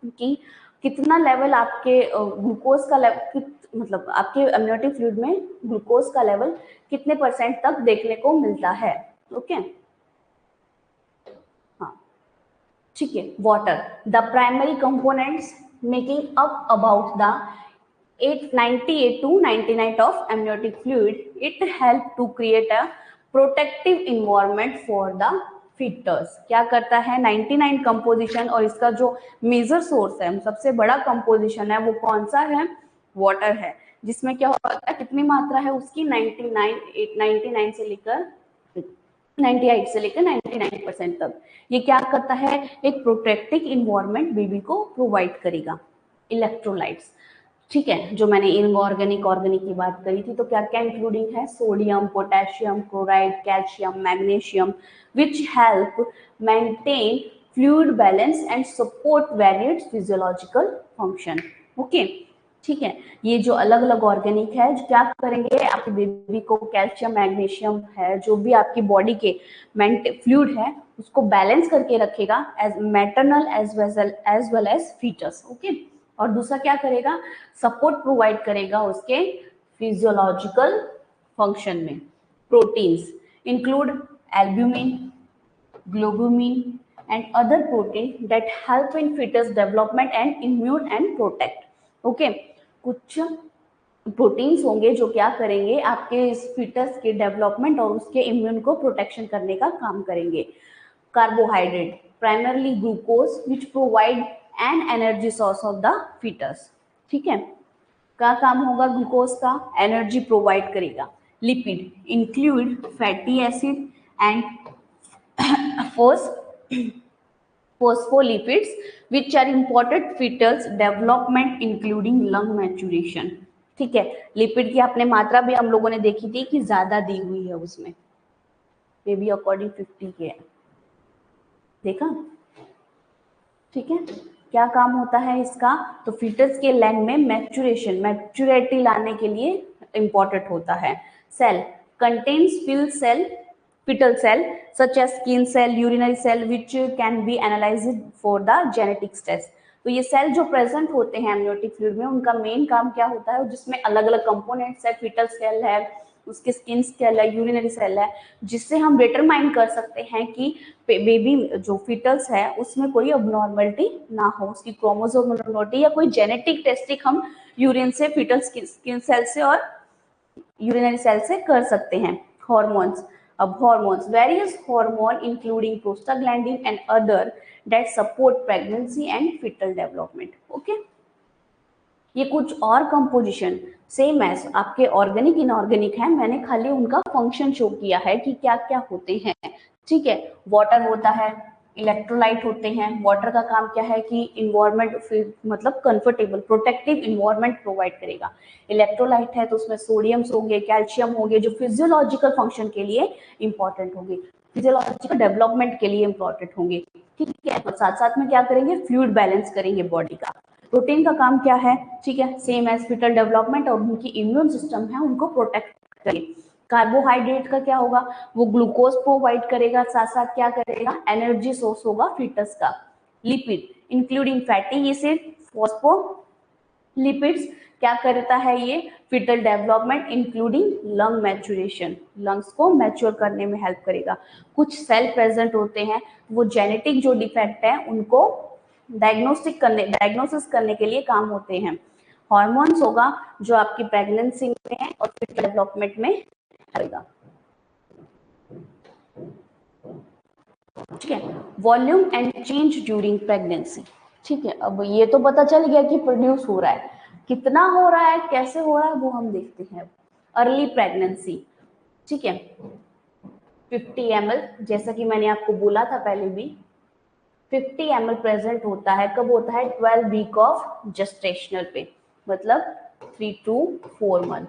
कि कितना लेवल आपके ग्लूकोज का लेवल, मतलब आपके एमनियोटिक फ्लूइड में ग्लूकोज का लेवल कितने % तक देखने को मिलता है, ओके। हाँ, ठीक है। Water, the primary components making up about the 98 to 99 of amniotic fluid, it help to create a protective environment for the fetus। क्या करता है, 99 कंपोजिशन, और इसका जो मेजर सोर्स है, सबसे बड़ा कंपोजिशन है, वो कौन सा है, वाटर है। जिसमें क्या होता है, कितनी मात्रा है उसकी, 99 से लेकर 98 से लेकर 99% तक। ये क्या करता है, एक प्रोटेक्टिव इन्वायरमेंट बेबी को प्रोवाइड करेगा। इलेक्ट्रोलाइट्स, ठीक है, जो मैंने इनऑर्गेनिक ऑर्गेनिक की बात करी थी, तो क्या क्या इंक्लूडिंग है, sodium, potassium, chloride, calcium, magnesium, which help maintain fluid balance and support various physiological function, okay, ठीक है। ये जो अलग अलग ऑर्गेनिक है, जो क्या करेंगे, आपके बेबी को कैल्शियम, मैग्नीशियम है, जो भी आपकी बॉडी के फ्लूइड है उसको बैलेंस करके रखेगा, as maternal as well as fetus, okay. और दूसरा क्या करेगा, सपोर्ट प्रोवाइड करेगा उसके फिजियोलॉजिकल फंक्शन में। Proteins include albumin, globulin and other protein that help in fetus development and immune and protect, okay। कुछ प्रोटीन्स होंगे जो क्या करेंगे, आपके इस फीटस के डेवलपमेंट और उसके इम्यून को प्रोटेक्शन करने का काम करेंगे। Carbohydrate, primarily glucose which provide an energy source of the fetus, ठीक है। क्या काम होगा ग्लूकोज का, एनर्जी प्रोवाइड करेगा। Lipid include fatty acid and phospholipids which are important fetal development including lung maturation, ठीक है। लिपिड की आपने मात्रा भी हम लोगों ने देखी थी कि ज्यादा दी हुई है उसमें, मे बी अकॉर्डिंग 50 के, देखा, ठीक है। क्या काम होता है इसका, तो फीटस के लैंग में मैच्योरेशन, मैच्योरिटी लाने के लिए इंपॉर्टेंट होता है। Cell contains fetal cell such as skin cell, urinary cell which can be analyzed for the genetics test। तो ये सेल जो प्रेजेंट होते हैं एमनियोटिक फ्लूइड में, उनका मेन काम क्या होता है, जिसमें अलग अलग कंपोनेंट्स है, फीटल सेल है, उसके स्किन सेल है, यूरिनरी सेल है, जिससे हम डिटरमाइन कर सकते हैं कि बेबी जो फीटल्स है उसमें कोई अबनॉर्मलिटी ना हो, उसकी क्रोमोसोम अबनॉर्मलिटी या कोई जेनेटिक टेस्टिंग हम यूरिन से, फीटल स्किन सेल से और यूरिनरी सेल से कर सकते हैं। हॉर्मोन्स, अब hormones, various hormone including prostaglandin and other that support pregnancy and fetal development, okay. ये कुछ और कंपोजिशन सेम एज आपके ऑर्गेनिक इनऑर्गेनिक है, मैंने खाली उनका फंक्शन शो किया है कि क्या क्या होते हैं, ठीक है। वाटर होता है, इलेक्ट्रोलाइट होते हैं। वाटर का काम क्या है कि इन्वायरमेंट, मतलब कंफर्टेबल प्रोटेक्टिव इन्वायरमेंट प्रोवाइड करेगा। इलेक्ट्रोलाइट है तो उसमें सोडियम्स होंगे, कैल्शियम होंगे, जो फिजियोलॉजिकल फंक्शन के लिए इंपॉर्टेंट होंगे, फिजियोलॉजिकल डेवलपमेंट के लिए इंपॉर्टेंट होंगे, ठीक है। तो साथ साथ में क्या करेंगे, फ्लूइड बैलेंस करेंगे बॉडी का। प्रोटीन का काम क्या है, ठीक है, सेम एज फीटल डेवलपमेंट और उनकी इम्यून सिस्टम है उनको प्रोटेक्ट करेंगे। कार्बोहाइड्रेट का क्या होगा, वो ग्लूकोज प्रोवाइड करेगा, साथ साथ क्या करेगा, एनर्जी सोर्स होगा फीटस का। Lipid including fatty acid, phospholipids, क्या करता है ये, fetal development including lung maturation, lungs को मैच्योर करने में हेल्प करेगा। कुछ सेल प्रेजेंट होते हैं, वो जेनेटिक जो डिफेक्ट है उनको डायग्नोसिस करने के लिए काम होते हैं। हॉर्मोन्स होगा जो आपकी प्रेगनेंसी में है और फिर डेवलपमेंट में आएगा। ठीक है, volume and change during pregnancy. ठीक है, अब ये तो पता चल गया कि प्रोड्यूस हो रहा है, कितना हो रहा है, कैसे हो रहा है, वो हम देखते हैं। अर्ली प्रेगनेंसी, ठीक है, 50 ml, जैसा कि मैंने आपको बोला था पहले भी, 50 ml प्रेजेंट होता है। कब होता है? 12 वीक ऑफ जेस्टेशनल पे, मतलब 3 to 4 मंथ।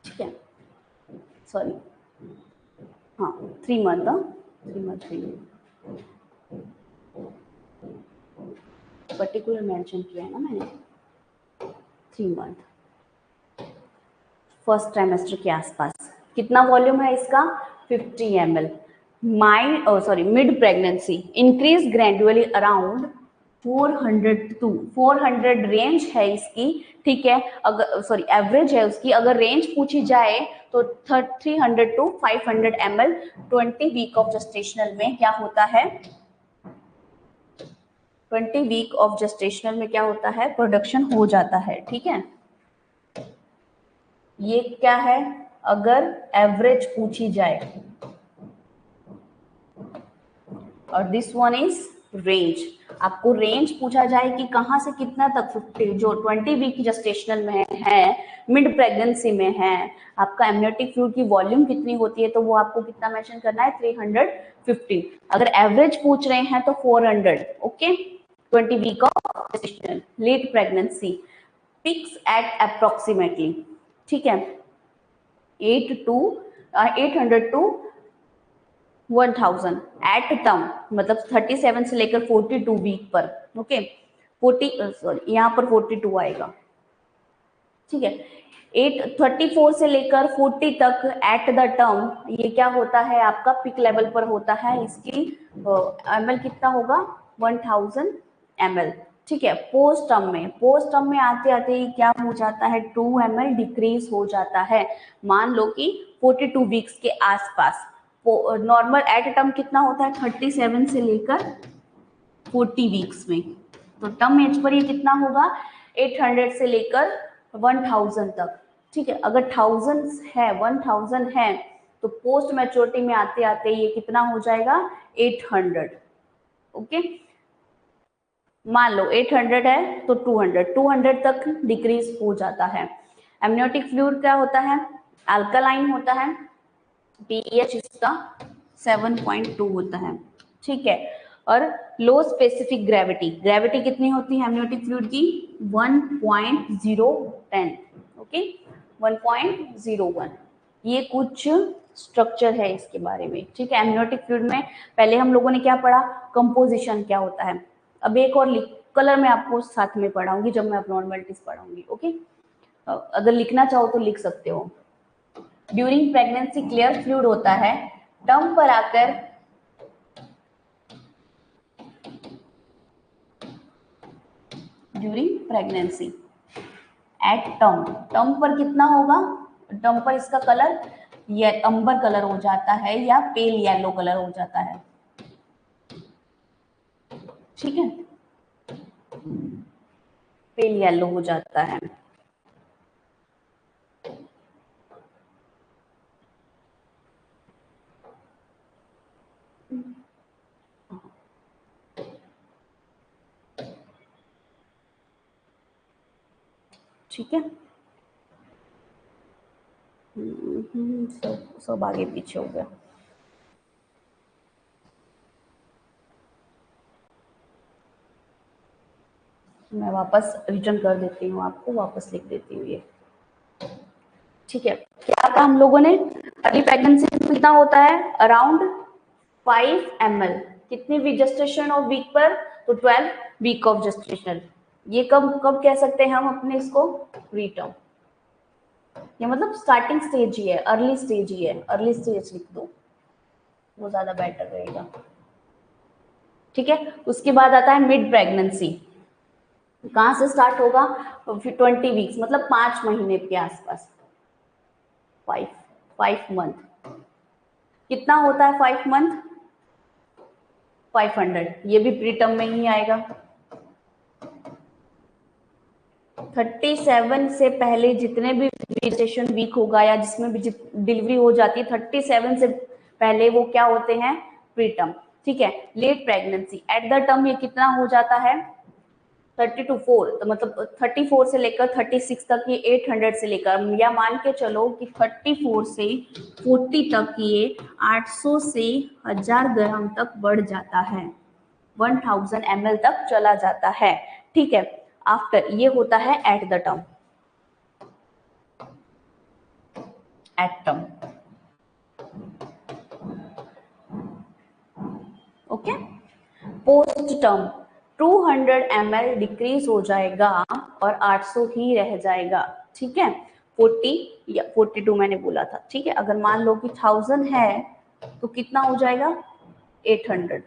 ठीक है, सॉरी, हाँ 3 मंथ, 3 मंथ पर्टिकुलर मेंशन किया है ना मैंने, 3 मंथ, फर्स्ट ट्राइमेस्टर के आसपास। कितना वॉल्यूम है इसका? 50 ml। Mid pregnancy increase gradually around 400 to 400 range है इसकी। ठीक है, अगर एवरेज है उसकी, अगर रेंज पूछी जाए तो 300 to 500 ml 20 week of gestational में क्या होता है? 20 वीक ऑफ जेस्टेशनल में क्या होता है? प्रोडक्शन हो जाता है। ठीक है, ये क्या है? अगर एवरेज पूछी जाए, और दिस वन इज रेंज। आपको रेंज पूछा जाए कि कहां से कितना तक, 50 जो 20 वीक जेस्टेशनल में है, मिड प्रेगनेंसी में है, आपका एमनियोटिक फ्लूइड की वॉल्यूम कितनी होती है, तो वो आपको कितना मेंशन करना है? 350। अगर एवरेज पूछ रहे हैं तो 400। ओके, 20 week of gestational, late pregnancy, peaks at approximately, ठीक है, 800 टू 1000 एट टर्म, मतलब 37 से लेकर 42 वीक पर। ओके, 40 सॉरी यहाँ पर 42 आएगा। ठीक है, 834 से लेकर 40 तक एट द टर्म, ये क्या होता है? आपका पिक लेवल पर होता है। इसकी ml कितना होगा? 1000 ml। ठीक है, पोस्ट टर्म में आते आते ही क्या हो जाता है? 2 ml डिक्रीज हो जाता है। मान लो कि 42 वीक्स के आसपास। नॉर्मल एट टर्म कितना होता है? 37 से लेकर 40 वीक्स में। तो टर्म एज पर ये कितना होगा? 800 से लेकर 1000 तक। ठीक है, अगर 1000 है तो पोस्ट मैच्योरिटी में आते आते ये कितना हो जाएगा? 800। ओके, मान लो 800 है तो 200 तक डिक्रीज हो जाता है। एमनियोटिक फ्लूइड क्या होता है? अल्कलाइन होता है, पीएच इसका 7.2 होता है। ठीक है, और लो स्पेसिफिक ग्रेविटी, ग्रेविटी कितनी होती है एमनियोटिक फ्लूइड की? 1.010। ओके, 1.01। ये कुछ स्ट्रक्चर है इसके बारे में। ठीक है, एमनियोटिक फ्लूइड में पहले हम लोगों ने क्या पढ़ा? कंपोजिशन क्या होता है। अब एक और कलर में आपको साथ में पढ़ाऊंगी जब मैं अबनॉर्मलिटीज पढ़ाऊंगी। ओके, अगर लिखना चाहो तो लिख सकते हो। ड्यूरिंग प्रेगनेंसी क्लियर फ्लूइड होता है, टर्म पर आकर ड्यूरिंग प्रेगनेंसी एट टर्म पर कितना होगा? टर्म पर इसका कलर ये अंबर कलर हो जाता है या पेल येलो कलर हो जाता है। ठीक है, पेल येलो हो जाता है। ठीक है, सब आगे पीछे हो गया। मैं वापस रिटर्न कर देती हूँ, आपको वापस लिख देती हूँ ये। ठीक है, क्या कहा हम लोगों ने? अर्ली प्रेगनेंसी कितना होता है? Around 5 ml। कितनी वीक जेस्टेशन ऑफ वीक पर? तो 12 वीक ऑफ जेस्टेशन। ये कब कब कह सकते हैं हम अपने इसको? प्रीटर्म। ये मतलब स्टार्टिंग स्टेज ही है, अर्ली स्टेज ही है। अर्ली स्टेज लिख दो, वो ज्यादा बेटर रहेगा। ठीक है, उसके बाद आता है मिड प्रेगनेंसी। कहां से स्टार्ट होगा? 20 वीक्स, मतलब 5 महीने के आसपास, 5 मंथ। कितना होता है 5 मंथ? 500, ये भी प्री टर्म में ही आएगा। 37 से पहले जितने भी वेजिटेशन वीक होगा या जिसमें भी डिलीवरी हो जाती है 37 से पहले, वो क्या होते हैं? Pre term. ठीक है। Late pregnancy at the term ये कितना हो जाता है? 30 to 4, तो मतलब 34 से लेकर 36 तक ये 800 से लेकर, या मान के चलो कि 34 से 40 तक ये 800 से 1000 ग्राम तक बढ़ जाता है, 1000 ml तक चला जाता है। ठीक है। आफ्टर ये होता है at the term, at term. Okay. Post term 200 ml decrease हो जाएगा और 800 ही रह जाएगा। ठीक है। 40 या 42 मैंने बोला था। ठीक है। अगर मान लो कि 1000 है तो कितना हो जाएगा? 800।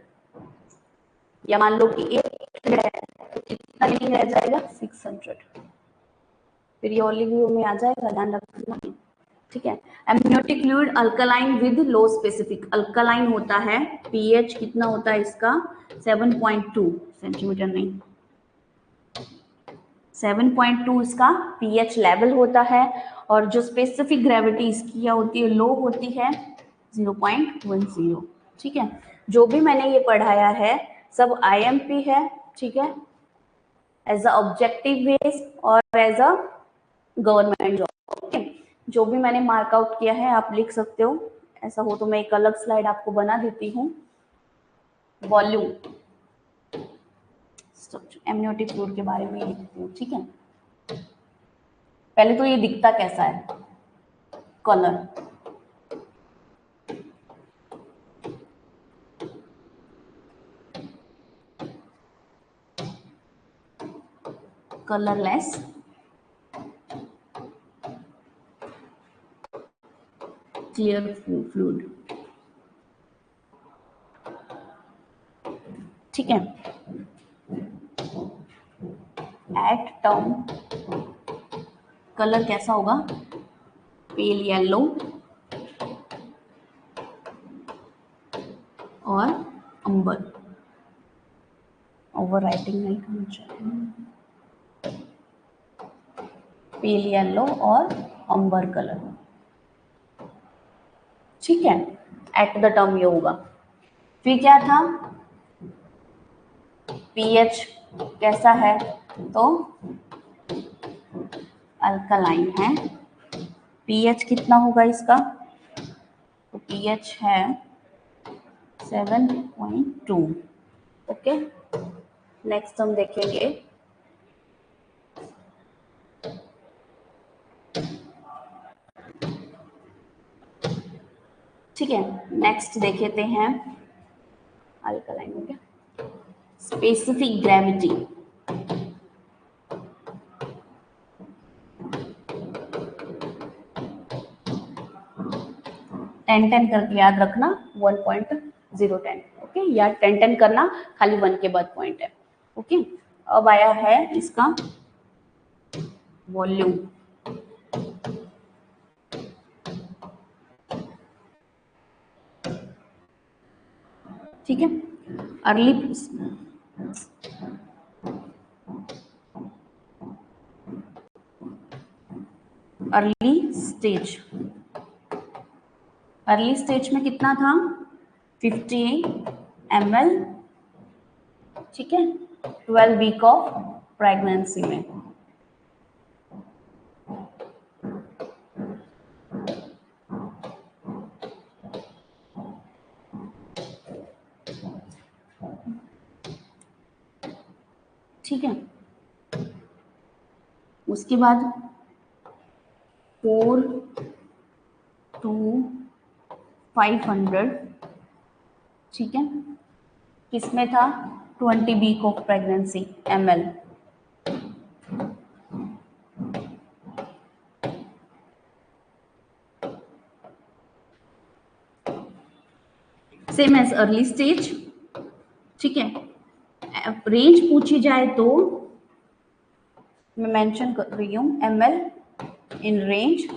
या मान लो कि 800 है तो कितना नहीं रह जाएगा? 600। फिर ये ओलिवियो में आ जाएगा, ध्यान रखना। ठीक है। Amniotic fluid alkaline with low specific, alkaline होता है। पीएच कितना होता है इसका? 7.2 सेंटीमीटर, नहीं 7.2 इसका पीएच लेवल होता है। और जो स्पेसिफिक ग्रेविटी इसकी क्या होती है? लो होती है, 0.10। ठीक है। जो भी मैंने ये पढ़ाया है सब आईएमपी है। ठीक है। एज अ ऑब्जेक्टिव बेस और as a government job. Okay. जो भी मैंने मार्कआउट किया है आप लिख सकते हो। ऐसा हो तो मैं एक अलग स्लाइड आपको बना देती हूँ। वॉल्यूम स्ट्रक्चर एमनियोटिक फ्लूइड के बारे में लिखती हूँ। ठीक है। पहले तो ये दिखता कैसा है? Colour, colourless, clear fluid. ठीक है। एट टर्म कलर कैसा होगा? पेल येलो और अंबर। ओवर राइटिंग नहीं करना चाहिए। पेल येलो और अंबर कलर। ठीक है। एट द टर्म ये होगा। फिर क्या था? पीएच कैसा है? तो अल्कलाइन है। पीएच कितना होगा इसका? तो पीएच है 7.2। ओके। नेक्स्ट हम देखेंगे ठीक है। नेक्स्ट देखेते हैं, अल्कलाइन हो गया। स्पेसिफिक ग्रेविटी, 10-10 करके याद रखना, 1.010। ओके। या 10-10 करना, खाली 1 के बाद पॉइंट है। ओके। अब आया है इसका वॉल्यूम। ठीक है। Early early stage, early stage में कितना था? 50 ml। ठीक है। 12 वीक ऑफ प्रेगनेंसी में। ठीक है। उसके बाद 4 to 500। ठीक है। किसमें था? 20 week of pregnancy ml। Same as early stage. ठीक है। रेंज पूछी जाए तो मैं मेंशन कर रही हूँ ml इन रेंज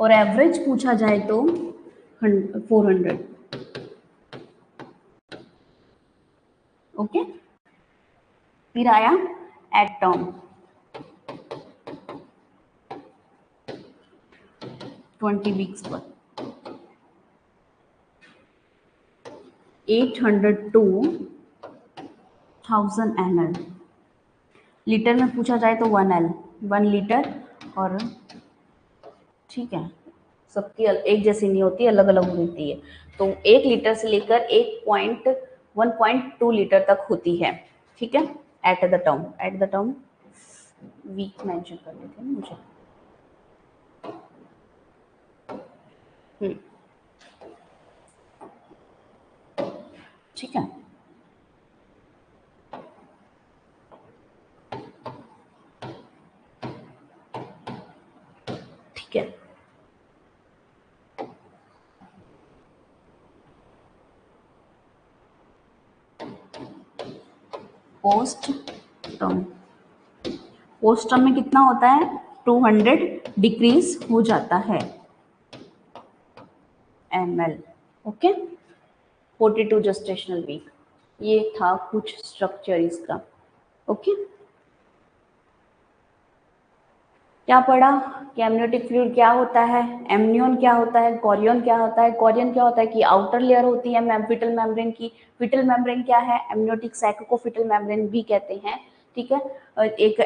और एवरेज पूछा जाए तो 400। ओके, फिर आया एटॉम 20 वीक्स पर 800 to 1000 ml। लीटर में पूछा जाए तो 1 लीटर। और ठीक है, सबकी एक जैसी नहीं होती, अलग अलग होती है। तो 1 लीटर से लेकर 1.2 लीटर तक होती है। ठीक है, at the term week mention कर देते हैं मुझे। ठीक है, ठीक है। पोस्ट टर्म में कितना होता है? 200 डिक्रीज हो जाता है ml। Okay, 42 gestational week. ये था कुछ स्ट्रक्चर इसका। ओके, क्या पढ़ा कि एमनियोटिक फ्लूइड क्या होता है, एमनियन क्या होता है, कोरियन क्या होता है। कोरियन क्या होता है कि आउटर लेयर होती है फीटल मेम्ब्रेन की। फीटल मेम्ब्रेन क्या है? एमनियोटिक सैक को फीटल मेम्ब्रेन भी कहते हैं। ठीक है, एक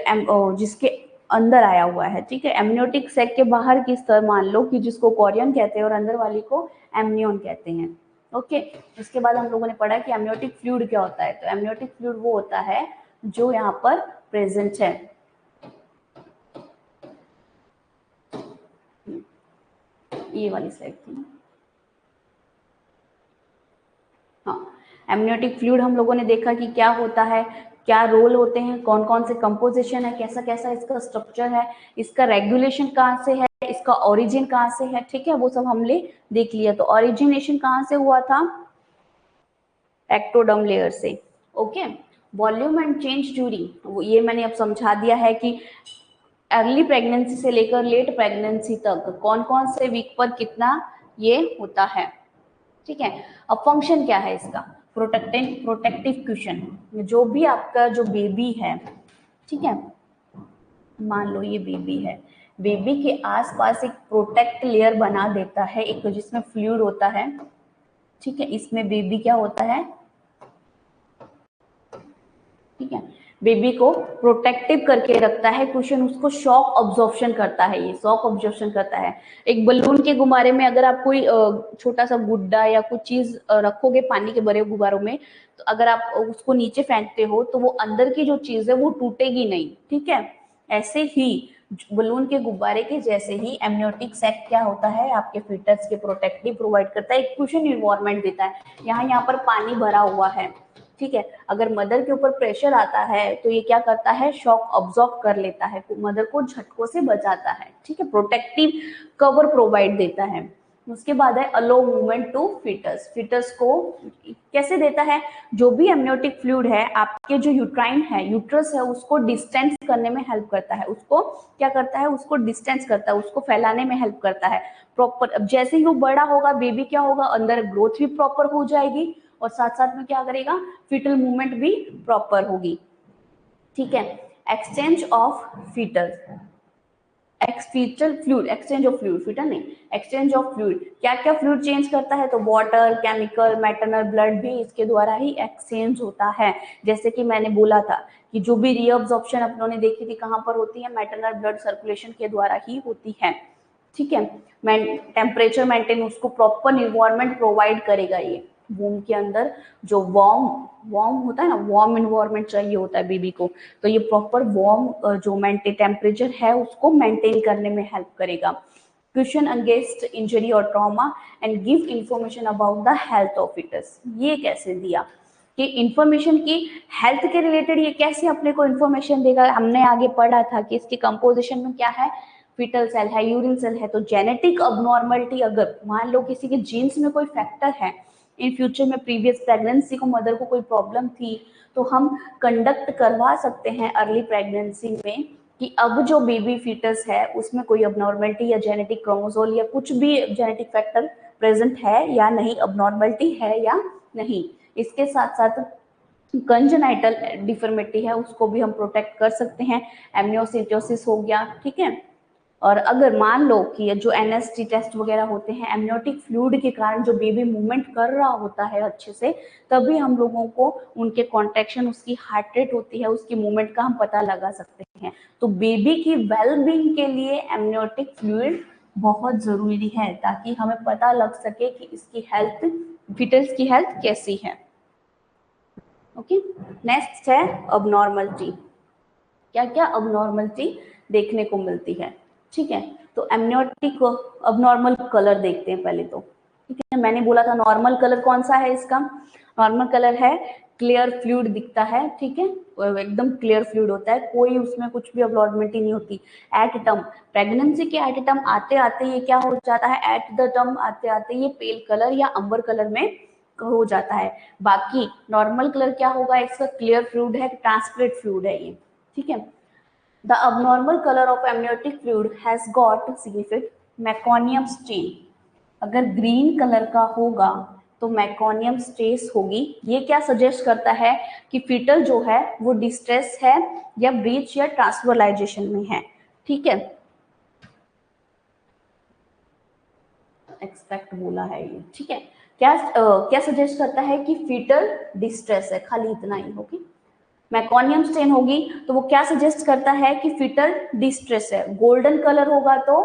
जिसके अंदर आया हुआ है। ठीक है, एमनियोटिक सैक के बाहर की स्तर मान लो कि जिसको कोरियन कहते हैं और अंदर वाली को एमनियन कहते हैं। ओके, इसके बाद हम लोगों ने पढ़ा कि एमनियोटिक फ्लूइड क्या होता है। तो एमनियोटिक फ्लूइड वो होता है जो यहाँ पर प्रेजेंट है। ये वाली स्लाइड थी। हाँ, एमनियोटिक फ्लूइड हम लोगों ने देखा कि क्या होता है, क्या रोल होते हैं, कौन कौन से कंपोजिशन है, कैसा कैसा इसका स्ट्रक्चर है, इसका रेगुलेशन कहाँ से है, इसका ओरिजिन कहाँ से है। ठीक है, वो सब हमने देख लिया। तो ओरिजिनेशन कहाँ से हुआ था? एक्टोडर्म लेयर से। Okay, volume and change during, ये मैंने अब समझा दिया है कि अर्ली प्रेगनेंसी से लेकर लेट प्रेगनेंसी तक कौन कौन से वीक पर कितना ये होता है। ठीक है, अब फंक्शन क्या है इसका? Protective question. जो भी आपका जो बेबी है, ठीक है, मान लो ये बेबी है, बेबी के आसपास एक प्रोटेक्ट लेयर बना देता है, एक जिसमें फ्लूइड होता है। ठीक है, इसमें बेबी क्या होता है? ठीक है, बेबी को प्रोटेक्टिव करके रखता है क्वेश्चन, उसको शॉक ऑब्जॉर्प्शन करता है। ये शॉक ऑब्जॉर्प्शन करता है। एक बलून के गुब्बारे में अगर आप कोई छोटा सा गुड्डा या कुछ चीज रखोगे पानी के भरे गुब्बारों में, तो अगर आप उसको नीचे फेंकते हो तो वो अंदर की जो चीज है वो टूटेगी नहीं। ठीक है, ऐसे ही बलून के गुब्बारे के जैसे ही एमनियोटिक सैक क्या होता है? आपके फीटस के प्रोटेक्टिव प्रोवाइड करता है, एक कुशन इन्वायरमेंट देता है। यहाँ पर पानी भरा हुआ है। ठीक है, अगर मदर के ऊपर प्रेशर आता है तो ये क्या करता है? शॉक ऑब्जॉर्ब कर लेता है, मदर को झटकों से बचाता है। ठीक है, प्रोटेक्टिव कवर प्रोवाइड देता है। उसके बाद है अलो मूवमेंट टू फीटस। फीटस को कैसे देता है? जो भी एमनियोटिक फ्लूइड है, आपके जो यूट्राइन है, यूट्रस है, उसको डिस्टेंस करने में हेल्प करता है। उसको क्या करता है? उसको डिस्टेंस करता है, उसको फैलाने में हेल्प करता है प्रॉपर। अब जैसे ही वो बड़ा होगा, बेबी क्या होगा? अंदर ग्रोथ भी प्रॉपर हो जाएगी और साथ साथ में क्या करेगा? फीटल मूवमेंट भी प्रॉपर होगी। ठीक है, exchange of fetal, fetal fluid, exchange of fluid, fetal नहीं, एक्सचेंज ऑफ फ्लूइड। क्या क्या फ्लूइड चेंज करता है? तो वाटर, केमिकल, मैटरनल ब्लड भी इसके द्वारा ही एक्सचेंज होता है। जैसे कि मैंने बोला था कि जो भी रीअब्जॉर्प्शन अपनों ने देखी थी कहाँ पर होती है? मैटरनल ब्लड सर्कुलेशन के द्वारा ही होती है। ठीक है, टेम्परेचर मेंटेन, उसको प्रॉपर इन्वायरमेंट प्रोवाइड करेगा। ये वूम के अंदर जो वार्म होता है ना, वार्म इन्वायरमेंट चाहिए होता है बेबी को, तो ये प्रॉपर वार्म जो मेंटेन टेम्परेचर है उसको मेंटेन करने में हेल्प करेगा। क्वेश्चन अगेंस्ट इंजरी और trauma and give information about the health of fetus. ये कैसे दिया कि इंफॉर्मेशन की हेल्थ के रिलेटेड ये कैसे अपने को इंफॉर्मेशन देगा? हमने आगे पढ़ा था कि इसकी कंपोजिशन में क्या है? फीटल सेल है, यूरिन सेल है। तो जेनेटिक अबनॉर्मलिटी अगर मान लो किसी के जीन्स में कोई फैक्टर है, इन फ्यूचर में प्रीवियस प्रेगनेंसी को मदर को कोई प्रॉब्लम थी, तो हम कंडक्ट करवा सकते हैं अर्ली प्रेगनेंसी में कि अब जो बेबी फीटस है उसमें कोई अबनॉर्मलिटी या जेनेटिक क्रोमोसोम या कुछ भी जेनेटिक फैक्टर प्रेजेंट है या नहीं, अबनॉर्मलिटी है या नहीं। इसके साथ साथ कंजेनाइटल डिफॉर्मिटी है उसको भी हम प्रोटेक्ट कर सकते हैं, एमनियोसिटोसिस हो गया, ठीक है। और अगर मान लो कि जो एनएसटी टेस्ट वगैरह होते हैं, एमनियोटिक फ्लूइड के कारण जो बेबी मूवमेंट कर रहा होता है अच्छे से, तभी हम लोगों को उनके कॉन्ट्रैक्शन, उसकी हार्ट रेट होती है, उसकी मूवमेंट का हम पता लगा सकते हैं। तो बेबी की वेलबींग के लिए एमनियोटिक फ्लूइड बहुत जरूरी है, ताकि हमें पता लग सके कि इसकी हेल्थ, फीटल्स की हेल्थ कैसी है। ओके, नेक्स्ट है अबनॉर्मलिटी। क्या क्या अबनॉर्मलिटी देखने को मिलती है, ठीक है। तो एमनियोटिक अबनॉर्मल कलर देखते हैं पहले तो, ठीक है। मैंने बोला था नॉर्मल कलर कौन सा है इसका, नॉर्मल कलर है क्लियर फ्लूइड दिखता है, ठीक है, एकदम क्लियर फ्लूइड होता है, कोई उसमें कुछ भी अबनॉर्मलिटी नहीं होती। एट टर्म, प्रेगनेंसी के एट टर्म आते आते ये क्या हो जाता है, एट द टर्म आते आते ये पेल कलर या अंबर कलर में हो जाता है। बाकी नॉर्मल कलर क्या होगा, इसका क्लियर फ्लूइड है, ट्रांसपेरेंट फ्लूइड है ये, ठीक है। The abnormal color of amniotic fluid has got significant meconium stain. अगर ग्रीन कलर का होगा तो मैकोनियम स्टेस होगी। ये क्या सजेस्ट करता है कि फीटल जो है वो डिस्ट्रेस है या ब्रीच या ट्रांसफरलाइजेशन में है, ठीक है। एक्सपेक्ट बोला है ये, ठीक है। क्या सजेस्ट करता है कि फीटल डिस्ट्रेस है, खाली इतना ही, ओके। मैकोनियम स्टेन होगी तो वो क्या सजेस्ट करता है कि फीटल डिस्ट्रेस है। गोल्डन कलर होगा तो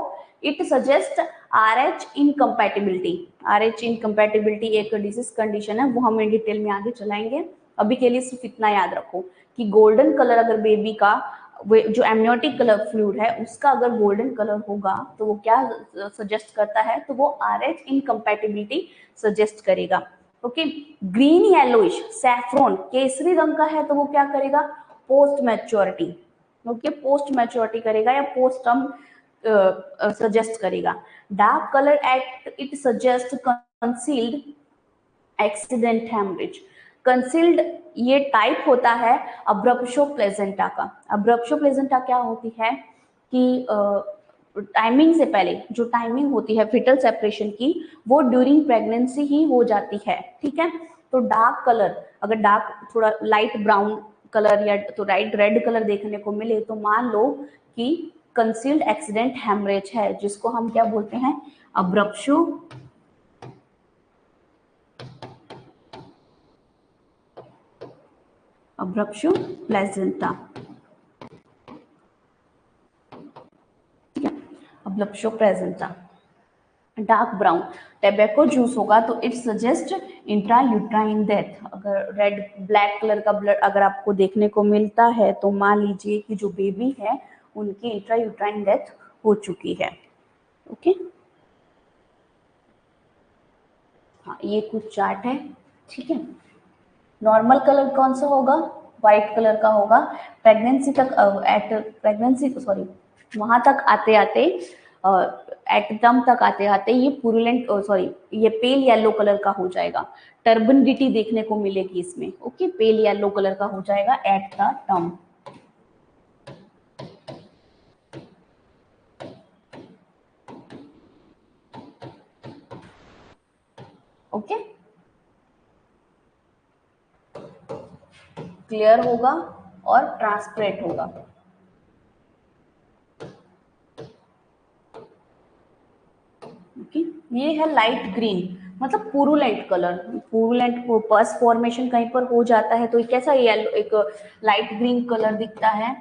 it suggest RH incompatibility. RH incompatibility एक डिजीज कंडीशन है, वो हम डिटेल में आगे चलाएंगे। अभी के लिए सिर्फ इतना याद रखो कि गोल्डन कलर अगर बेबी का जो एमनियोटिक कलर फ्लूइड है उसका अगर गोल्डन कलर होगा तो वो क्या सजेस्ट करता है, तो वो आरएच इनकम्पैटिबिलिटी सजेस्ट करेगा। ओके, ग्रीन येलोइश सैफ्रॉन केसरी रंग का है तो वो क्या करेगा, post maturity, okay, post maturity करेगा या पोस्ट टर्म सजेस्ट करेगा। Dark colour at it suggest concealed accident haemorrhage. Concealed ये टाइप होता है अब्रप्शो प्लेजेंटा का। अब्रप्शो प्लेजेंटा क्या होती है कि टाइमिंग से पहले जो टाइमिंग होती है फिटल सेपरेशन की, वो ड्यूरिंग प्रेगनेंसी ही हो जाती है, ठीक है। तो डार्क कलर, अगर डार्क थोड़ा लाइट ब्राउन कलर या तो राइट रेड कलर देखने को मिले तो मान लो कि कंसील्ड एक्सीडेंट हेमरेज है, जिसको हम क्या बोलते हैं, अब्रप्शो अब्रप्शो प्लेजेंटा, ठीक है, abruptio placenta. Dark brown tobacco juice होगा तो it suggest intra uterine death. अगर रेड ब्लैक कलर का ब्लड अगर आपको देखने को मिलता है तो मान लीजिए कि जो बेबी है उनकी इंट्रा यूट्राइन डेथ हो चुकी है, ओके। हाँ, ये कुछ चार्ट है, ठीक है। नॉर्मल कलर कौन सा होगा, व्हाइट कलर का होगा। प्रेगनेंसी तक एट प्रेगनेंसी सॉरी वहां तक आते आते एट टर्म तक आते आते ये पुरुलेंट सॉरी ये पेल येलो कलर का हो जाएगा। टर्बिडिटी देखने को मिलेगी इसमें, ओके, पेल येलो कलर का हो जाएगा eight the term. Okay, clear होगा और ट्रांसपेरेंट होगा। ओके, ये है लाइट ग्रीन, मतलब purulent colour. Purulent pus formation कहीं पर हो जाता है तो कैसा येलो एक लाइट ग्रीन कलर दिखता है,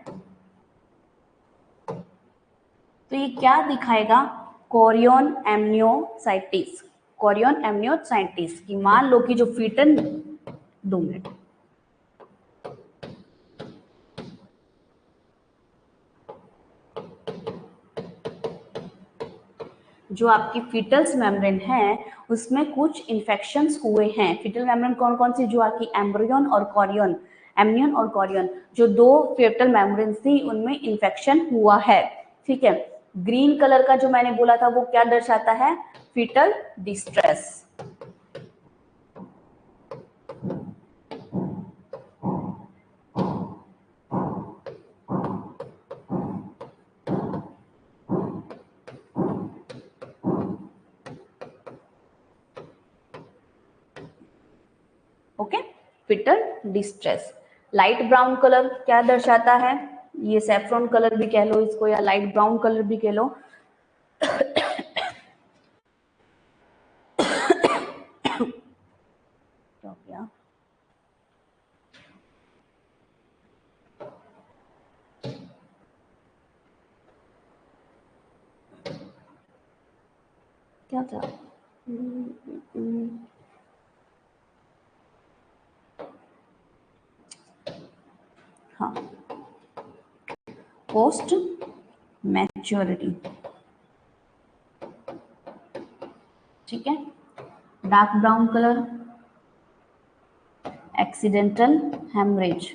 तो ये क्या दिखाएगा, कोरियन एमनियोसाइटिस। कोरियन एमनियोसाइटिस की मान लो कि जो फीटन, 2 मिनट, जो आपकी फीटल्स मेम्ब्रेन है उसमें कुछ इन्फेक्शंस हुए हैं। फीटल मेम्ब्रेन कौन कौन सी, जो आपकी एम्ब्रियन और कोरियन, एमनियन और कोरियन, जो 2 फीटल मेम्ब्रेन थी उनमें इन्फेक्शन हुआ है, ठीक है। ग्रीन कलर का जो मैंने बोला था वो क्या दर्शाता है, fetal distress. Fetal distress. Light brown colour क्या दर्शाता है, ये सैफ्रॉन कलर भी कह लो इसको या लाइट ब्राउन कलर भी कह लो। क्या क्या क्या था? हाँ, पोस्ट मैच्योरिटी, ठीक है। Dark brown colour accidental haemorrhage,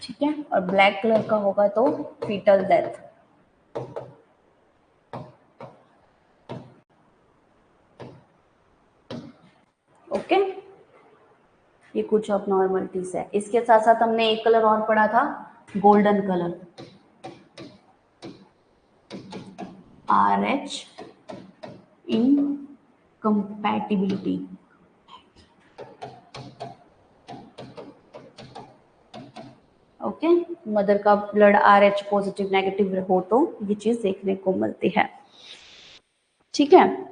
ठीक है। और ब्लैक कलर का होगा तो फीटल डेथ। ओके, ये कुछ ऑफ नॉर्मलिटीज है। इसके साथ साथ हमने एक कलर और पढ़ा था, golden colour, RH incompatibility. Okay, mother का ब्लड RH पॉजिटिव नेगेटिव हो तो ये चीज देखने को मिलती है, ठीक है।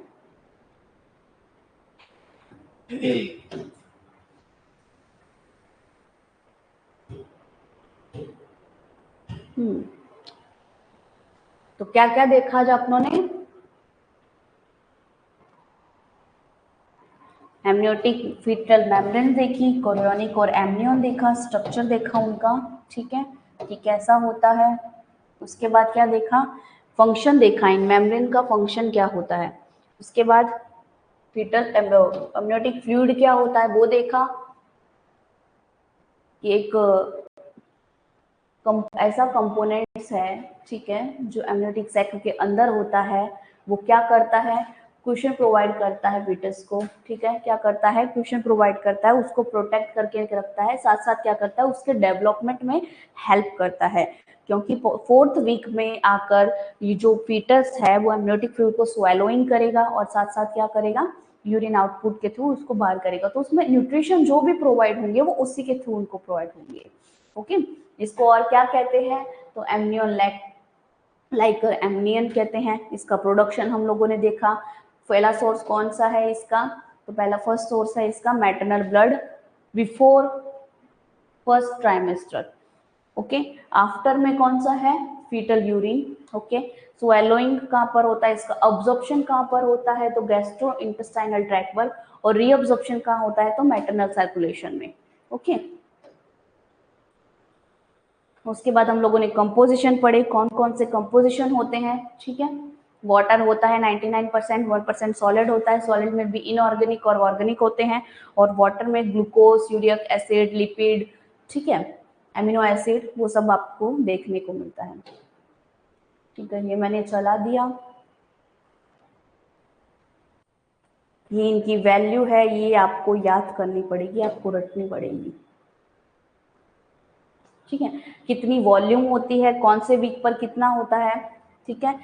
तो क्या क्या देखा आज आप लोगों ने? एमनियोटिक फीटल मेम्ब्रेन देखी, कोरियोनिक और एमनियन देखा, स्ट्रक्चर देखा उनका, ठीक है, कि कैसा होता है। उसके बाद क्या देखा, फंक्शन देखा, इन मेम्ब्रेन का फंक्शन क्या होता है। उसके बाद फीटल एमनियोटिक फ्लूइड क्या होता है वो देखा, कि एक ऐसा कंपोनेंट्स है, ठीक है, जो एमनियोटिक सैक के अंदर होता है। वो क्या करता है, क्वेश्चन प्रोवाइड करता है फीटस को, ठीक है, क्या करता है, क्वेश्चन प्रोवाइड करता है, उसको प्रोटेक्ट करके रखता है, साथ साथ क्या करता है, उसके डेवलपमेंट में हेल्प करता है। क्योंकि 4th वीक में आकर ये जो फीटस है वो एमनियोटिक फ्लूइड को स्वेलोइंग करेगा और साथ साथ क्या करेगा, यूरिन आउटपुट के थ्रू उसको बाहर करेगा। तो उसमें न्यूट्रिशन जो भी प्रोवाइड होंगे वो उसी के थ्रू उनको प्रोवाइड होंगे। ओके, इसको और क्या कहते हैं, तो एमनियन लाइक एमनियन कहते हैं। इसका प्रोडक्शन हम लोगों ने देखा। पहला सोर्स कौन सा है इसका, तो पहला फर्स्ट सोर्स है इसका maternal blood before first trimester. Okay, after में कौन सा है, फीटल यूरिन। ओके, स्वेलोइंग कहाँ पर होता है इसका, अब्जॉर्प्शन कहाँ पर होता है, तो गैस्ट्रो इंटेस्टाइनल ट्रैक्ट पर, और रीअब्जॉर्प्शन कहाँ होता है, तो मैटरनल सर्कुलेशन में। ओके, उसके बाद हम लोगों ने कंपोजिशन पढ़े, कौन कौन से कंपोजिशन होते हैं, ठीक है। वाटर होता है 99%, 1% सॉलिड होता है, सॉलिड में भी इनऑर्गेनिक और ऑर्गेनिक होते हैं, और वाटर में ग्लूकोज, यूरिक एसिड, लिपिड, ठीक है, एमिनो एसिड, वो सब आपको देखने को मिलता है, ठीक है। ये मैंने चला दिया, ये इनकी वैल्यू है, ये आपको याद करनी पड़ेगी, आपको रटनी पड़ेगी, ठीक है। कितनी वॉल्यूम होती है, कौन से वीक पर कितना होता है, ठीक है,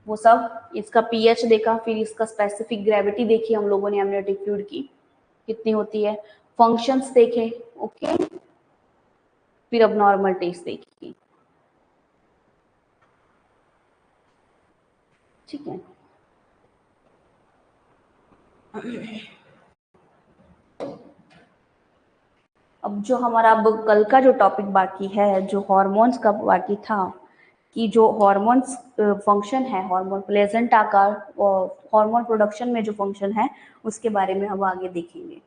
वो सब। इसका पीएच देखा, फिर इसका स्पेसिफिक ग्रेविटी देखी हम लोगों ने एमनियोटिक फ्लूइड की कितनी होती है, फंक्शंस देखे, ओके, फिर अब नॉर्मल टेस्ट देखी, ठीक है। अब जो हमारा अब कल का जो टॉपिक बाकी है, जो हॉर्मोन्स का बाकी था, कि जो हॉर्मोन्स फंक्शन है, हार्मोन प्लेजेंट आकार और हार्मोन प्रोडक्शन में जो फंक्शन है उसके बारे में हम आगे देखेंगे।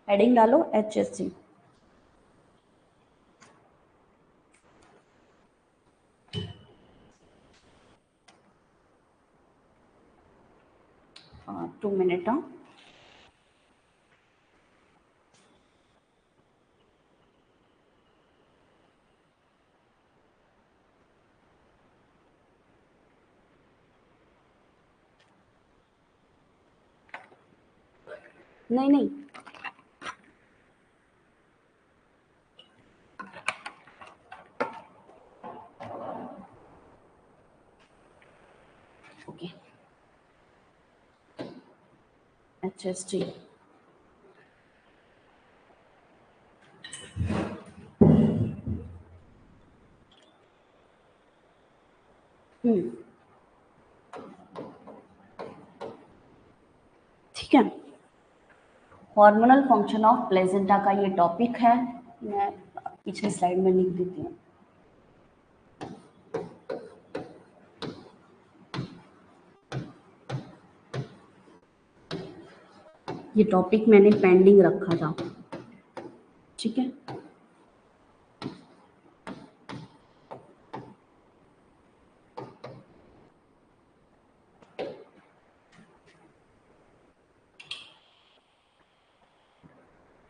हेडिंग डालो HSG। हाँ, 2 मिनट। हाँ, नहीं नहीं, ओके, HSG। ठीक है, हार्मोनल फंक्शन ऑफ प्लेजेंटा का ये टॉपिक है। मैं पिछली स्लाइड में लिख देती हूँ। ये टॉपिक मैंने पेंडिंग रखा था, ठीक है।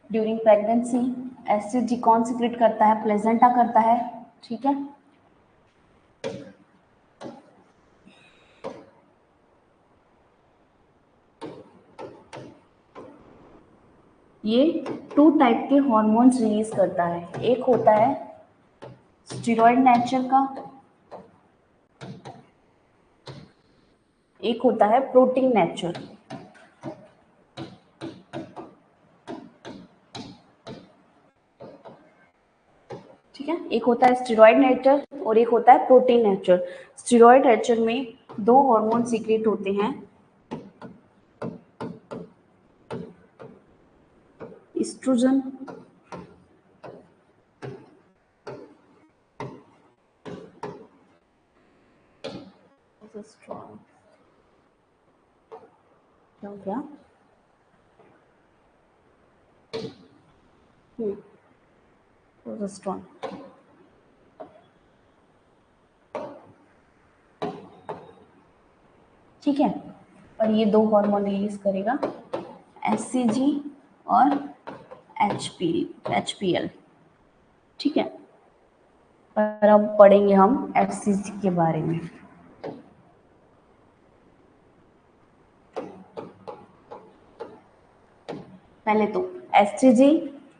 ड्यूरिंग प्रेगनेंसी एससीजी कौन सीक्रेट करता है? प्लेजेंटा करता है, ठीक है। ये 2 टाइप के हॉर्मोन्स रिलीज करता है। एक होता है स्टेरॉइड नेचर का, एक होता है प्रोटीन नेचर। ठीक है, एक होता है स्टेरॉइड नेचर और एक होता है प्रोटीन नेचर। स्टेरॉइड नेचर में 2 हार्मोन सीक्रेट होते हैं, एस्ट्रोजन क्या हो गया? प्रोजेस्टेरोन। ठीक है, और ये 2 हार्मोन रिलीज करेगा, एचसीजी और एचपीएल। ठीक है, और अब पढ़ेंगे हम एचसीजी के बारे में। पहले तो एचसीजी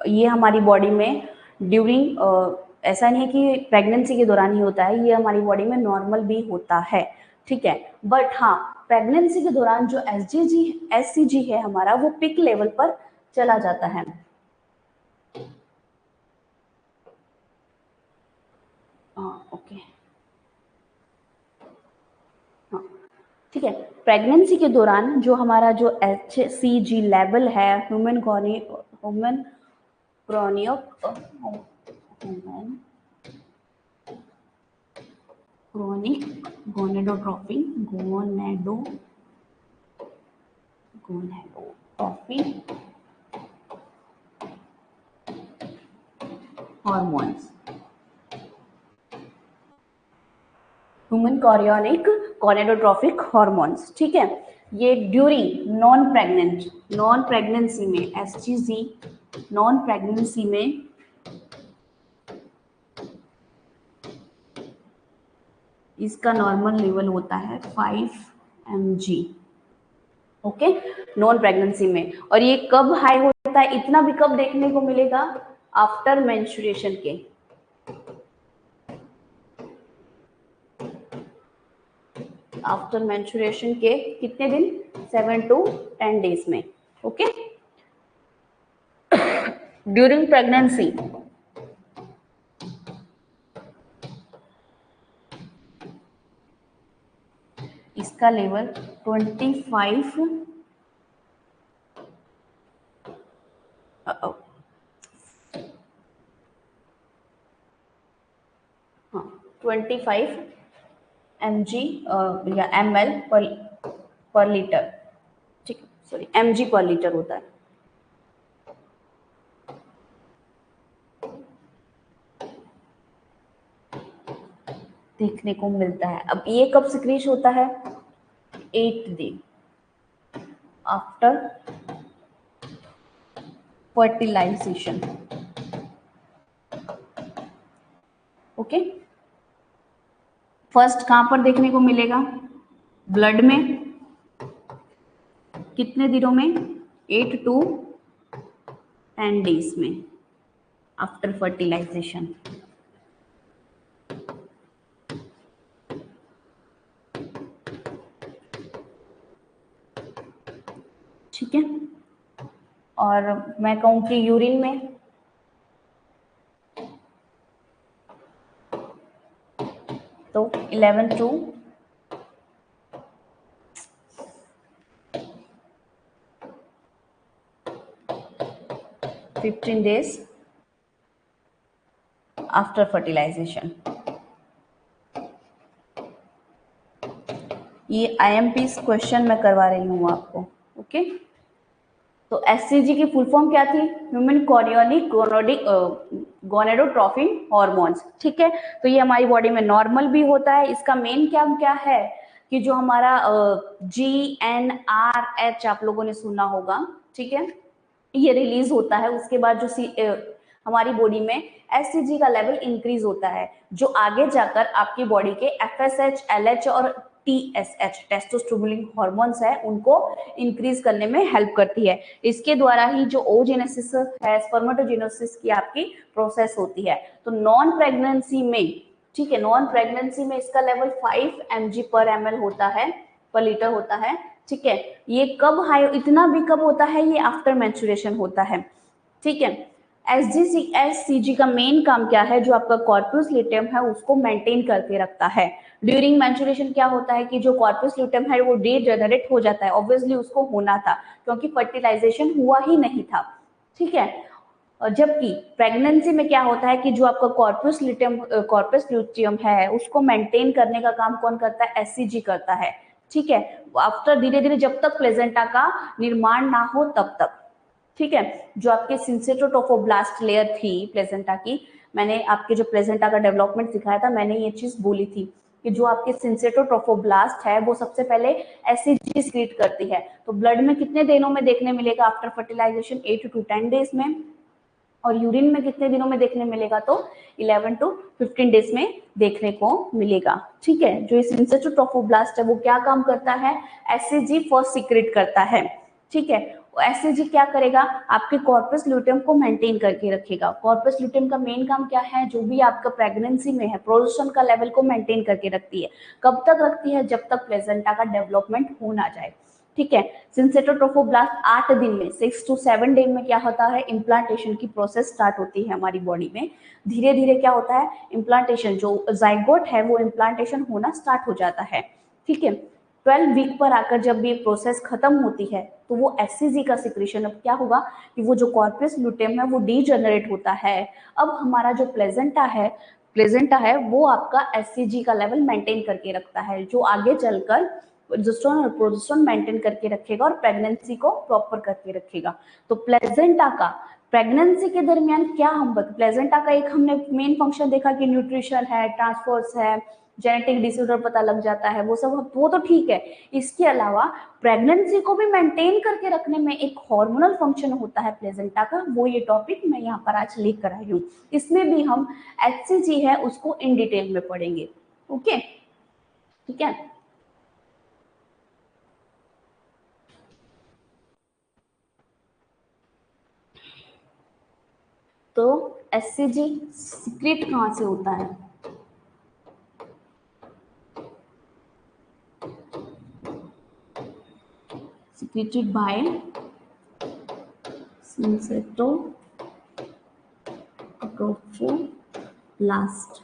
ये हमारी बॉडी में ड्यूरिंग, ऐसा नहीं है कि प्रेगनेंसी के दौरान ही होता है, ये हमारी बॉडी में नॉर्मल भी होता है, ठीक है। बट हाँ, प्रेगनेंसी के दौरान जो एचसीजी है हमारा, वो पिक लेवल पर चला जाता है। ओके, हाँ, ठीक है। प्रेगनेंसी के दौरान जो हमारा जो HCG लेवल है, human chronic gonadotropin hormones, human chorionic gonadotropic hormones, ठीक है। ये ड्यूरिंग नॉन प्रेगनेंसी में एचसीजी नॉन प्रेगनेंसी में इसका नॉर्मल लेवल होता है 5 mg, ओके, नॉन प्रेगनेंसी में। और ये कब हाई होता है? इतना भी कब देखने को मिलेगा? आफ्टर मेंस्ट्रुएशन के, आफ्टर मेंस्ट्रुएशन के कितने दिन? 7 to 10 डेज में, ओके। ड्यूरिंग प्रेगनेंसी इसका लेवल 25 25 mg या ml पर लीटर, ठीक है, सॉरी mg पर लीटर होता है। देखने को मिलता है। अब ये कब सिक्रीट होता है? 8 दिन आफ्टर फर्टिलाइजेशन, ओके। फर्स्ट कहां पर देखने को मिलेगा? ब्लड में। कितने दिनों में? 8 to 10 डेज में आफ्टर फर्टिलाइजेशन। ठीक है। और मैं कहूँ कि यूरिन में तो 11 to 15 days आफ्टर फर्टिलाइजेशन। ये IMP क्वेश्चन मैं करवा रही हूँ आपको। ओके, तो SCG की फुल फॉर्म क्या थी? Human chorionic gonadotrophin hormones. ठीक है, तो ये हमारी बॉडी में नॉर्मल भी होता है। इसका मेन काम क्या है कि जो हमारा GnRH आप लोगों ने सुना होगा, ठीक है, ये रिलीज होता है। उसके बाद जो हमारी बॉडी में SCG का लेवल इंक्रीज होता है, जो आगे जाकर आपकी बॉडी के FSH, LH और TSH टेस्टोस्टेरोन हार्मोन्स है उनको इंक्रीज करने में हेल्प करती है। इसके द्वारा ही जो ओजेनेसिस है, स्पर्मेटोजेनेसिस की आपकी प्रोसेस होती है। तो नॉन प्रेगनेंसी में, ठीक है, नॉन प्रेगनेंसी में इसका लेवल 5 mg/ml होता है, पर लीटर होता है। ठीक है, ये कब हाई, इतना भी कब होता है? ये आफ्टर मेंस्ट्रुएशन होता है। ठीक है, SCG का मेन काम क्या है? जो आपका कॉर्पस ल्यूटेम है उसको मेंटेन करके रखता है। ड्यूरिंग मेंस्ट्रुएशन क्या होता है कि जो कॉर्पस ल्यूटेम है वो डीजेनरेट हो जाता है। ऑब्वियसली उसको होना था क्योंकि फर्टिलाइजेशन हुआ ही नहीं था। ठीक है, और जबकि प्रेगनेंसी में क्या होता है कि जो आपका कॉर्पस ल्यूटियम है उसको मेंटेन करने का काम कौन करता है? SCG करता है। ठीक है, आफ्टर धीरे धीरे जब तक प्लेजेंटा का निर्माण ना हो तब तक। ठीक है, जो आपके सिंसेटोट्रोफोब्लास्ट लेयर थी प्लेजेंटा की, मैंने आपके जो प्लेजेंटा का डेवलपमेंट सिखाया था, मैंने ये चीज बोली थी कि जो आपके सिंसेटोट्रोफोब्लास्ट है वो सबसे पहले SCG सीक्रेट करती है। तो ब्लड में कितने दिनों में देखने मिलेगा आफ्टर फर्टिलाइजेशन? 8 to 10 डेज में। और यूरिन में कितने दिनों में देखने मिलेगा? तो 11 to 15 डेज में देखने को मिलेगा। ठीक है, जो इस इंसेटोट्रोफोब्लास्ट है वो क्या काम करता है? SCG फर्स्ट सीक्रेट करता है। ठीक है, SCG क्या करेगा? आपके कॉर्पस ल्यूटेम को मेंटेन करके रखेगा। कॉर्पस ल्यूटेम का मेन काम क्या है? जो भी आपका प्रेगनेंसी में है प्रोजेस्टेरोन का लेवल को मेंटेन करके रखती है। कब तक रखती है? जब तक प्लेजेंटा का डेवलपमेंट हो ना जाए। ठीक है, सिंसेटोट्रोफोब्लास्ट 8 दिन में, 6 to 7 डे में क्या होता है? इम्प्लांटेशन की प्रोसेस स्टार्ट होती है हमारी बॉडी में। धीरे धीरे क्या होता है? इम्प्लांटेशन, जो जाइगोट है वो इम्प्लांटेशन होना स्टार्ट हो जाता है। ठीक है, 12 वीक पर आकर जब ये प्रोसेस खत्म होती है तो वो SCG का सिक्रेशन अब क्या होगा कि वो जो कॉर्पस ल्यूटेम है वो डीजेनरेट होता है। अब हमारा जो प्लेजेंटा है वो आपका SCG का लेवल मेंटेन करके रखता है, जो आगे चलकर प्रोजेस्टेरोन और प्रोजेस्टेरोन मेंटेन करके रखेगा और प्रेगनेंसी को प्रॉपर करके रखेगा। तो प्लेजेंटा का प्रेगनेंसी के दरमियान क्या हम प्लेजेंटा का एक हमने मेन फंक्शन देखा कि न्यूट्रिशन है, ट्रांसफर्स है, जेनेटिक डिसऑर्डर पता लग जाता है, वो सब वो तो ठीक है। इसके अलावा प्रेगनेंसी को भी मेंटेन करके रखने में एक हार्मोनल फंक्शन होता है प्लेजेंटा का, वो ये टॉपिक मैं यहाँ पर आज लेकर आई हूँ। इसमें भी हम HCG है उसको इन डिटेल में पढ़ेंगे। ओके, ठीक है। तो SCG सीक्रेट कहाँ से होता है? Secreted by सिंसेटोट्रोफोब्लास्ट।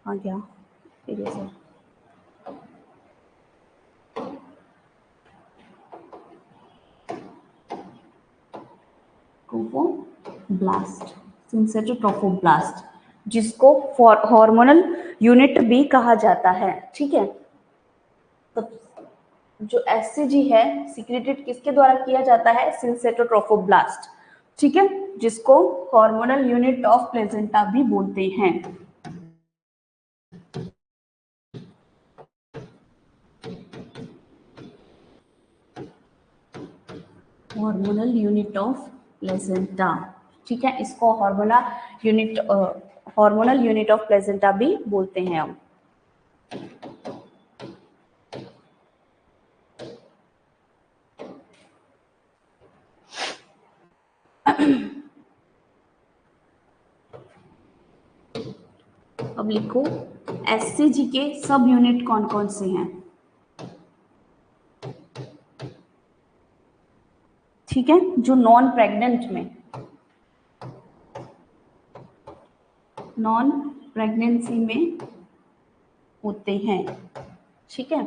आ गया फिर ये सर। ट्रोफोब्लास्ट, सिंसेटोट्रोफोब्लास्ट, जिसको हार्मोनल यूनिट भी कहा जाता है। ठीक है, तो जो SCG है सीक्रेटेड किसके द्वारा किया जाता है? सिंसेटोट्रोफोब्लास्ट। ठीक है, जिसको हार्मोनल यूनिट ऑफ प्लेजेंटा भी बोलते हैं। Hormonal unit of placenta. ठीक है, इसको हार्मोनल यूनिट ऑफ प्लेजेंटा भी बोलते हैं हम। अब लिखो SCG के सब यूनिट कौन कौन से हैं? ठीक है, जो नॉन प्रेग्नेंट में, नॉन प्रेगनेंसी में होते हैं, ठीक है।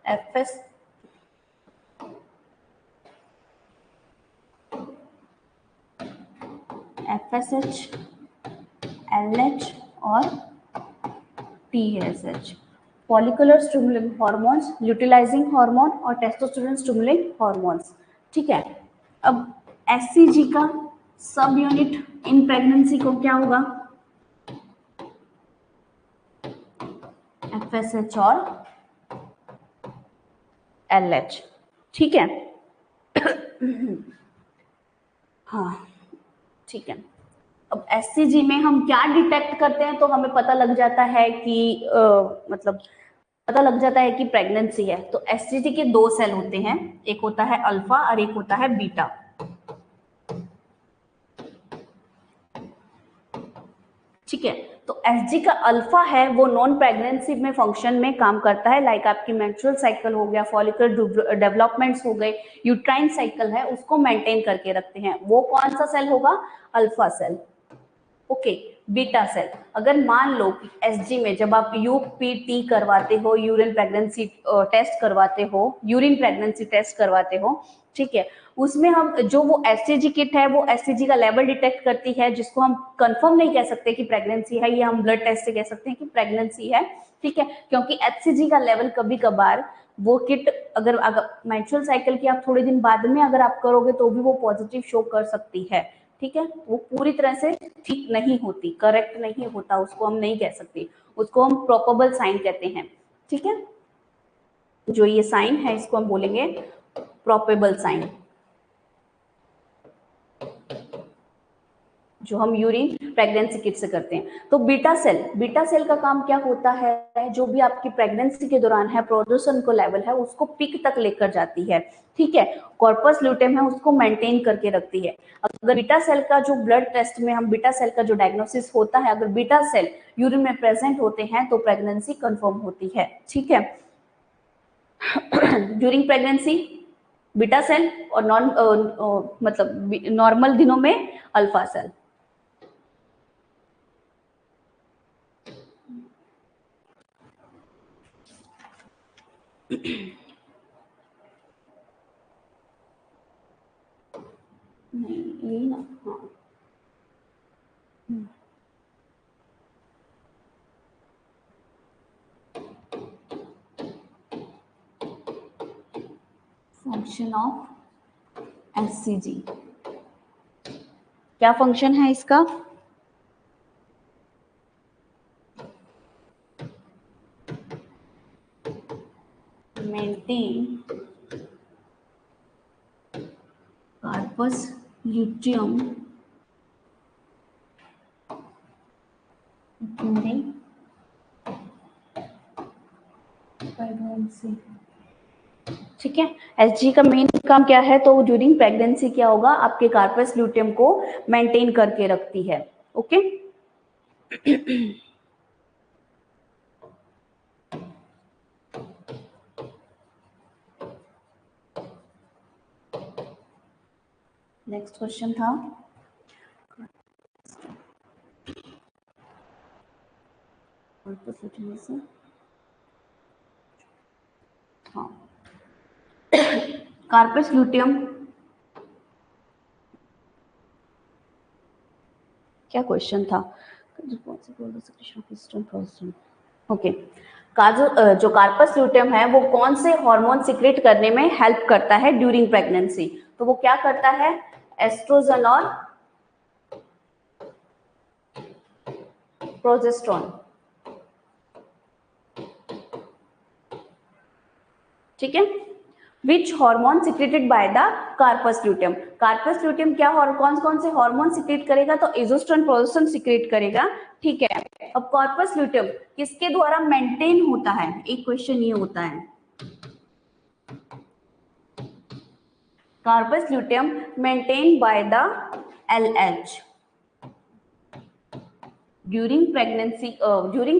एफएस एफएसएच, एलएच और TSH, follicular stimulating hormones, luteinizing hormone और टेस्टोस्टेरोन स्टिमुलेटिंग हॉर्मोन्स, ठीक है। अब एससीजी का सब यूनिट इन प्रेगनेंसी को क्या होगा? एफएसएच और एलएच, ठीक है। हाँ, ठीक है। अब एससीजी में हम क्या डिटेक्ट करते हैं, तो हमें पता लग जाता है कि मतलब पता लग जाता है कि प्रेगनेंसी है। तो एससीजी के दो सेल होते हैं, एक होता है अल्फा और एक होता है बीटा, ठीक है। तो एसजी का अल्फा है वो नॉन प्रेगनेंसी में फंक्शन में काम करता है, लाइक आपकी मेंस्ट्रुअल साइकिल हो गया, फॉलिकुलर डेवलपमेंट्स हो गए, यूट्राइन साइकिल है, उसको मेंटेन करके रखते हैं। वो कौन सा सेल होगा? Alpha cell, okay. Beta cell, अगर मान लो कि एसजी में जब आप यूपीटी करवाते हो, यूरिन प्रेगनेंसी टेस्ट करवाते हो, यूरिन प्रेगनेंसी टेस्ट करवाते हो, ठीक है, उसमें हम जो वो एससीजी किट है वो एससीजी का लेवल डिटेक्ट करती है, जिसको हम कंफर्म नहीं कह सकते कि प्रेगनेंसी है, ये हम ब्लड टेस्ट से कह सकते हैं कि प्रेगनेंसी है, ठीक है। क्योंकि एचसीजी का लेवल कभी कभार वो किट अगर मेंस्ट्रुअल साइकिल की आप थोड़े दिन बाद में अगर आप करोगे तो भी वो पॉजिटिव शो कर सकती है, ठीक है। वो पूरी तरह से ठीक नहीं होती, करेक्ट नहीं होता, उसको हम नहीं कह सकते, उसको हम प्रोबेबल साइन कहते हैं, ठीक है। जो ये साइन है इसको हम बोलेंगे प्रोबेबल साइन, जो हम यूरिन प्रेगनेंसी किट से करते हैं। तो बीटा सेल का काम क्या होता है? जो भी आपकी प्रेगनेंसी के दौरान है प्रोजेस्टेरोन को लेवल है उसको पीक तक लेकर जाती है, ठीक है। कॉर्पस ल्यूटेम है उसको मेंटेन करके रखती है। अगर बीटा सेल का जो ब्लड टेस्ट में हम बीटा सेल का जो डायग्नोसिस होता है, अगर बीटा सेल यूरिन में प्रेजेंट होते हैं तो प्रेगनेंसी कंफर्म होती है, ठीक है। ड्यूरिंग प्रेगनेंसी बीटा सेल और नॉन मतलब नॉर्मल दिनों में अल्फा सेल। नहीं यही ना, हाँ। फंक्शन ऑफ एससीजी, क्या फंक्शन है इसका? Maintain corpus luteum during pregnancy, ठीक है। एसजी का मेन काम क्या है? तो ड्यूरिंग प्रेगनेंसी क्या होगा, आपके कार्पस ल्यूटियम को मेंटेन करके रखती है, ओके। नेक्स्ट क्वेश्चन था हाँ, कार्पस ल्यूटियम क्या क्वेश्चन था? ओके, जो कार्पस ल्यूटियम है वो कौन से हार्मोन सिक्रेट करने में हेल्प करता है ड्यूरिंग प्रेगनेंसी? तो वो क्या करता है? एस्ट्रोजन और प्रोजेस्टेरोन, ठीक है। Which hormone secreted by the corpus luteum? Corpus luteum क्या कौन कौन से हार्मोन सिक्रेट करेगा? तो एजोस्ट्रोन प्रोजेस्टेरोन सिक्रेट करेगा, ठीक है। अब कार्पस ल्यूटियम किसके द्वारा मेंटेन होता है? एक क्वेश्चन ये होता है, corpus luteum maintain by the LH, during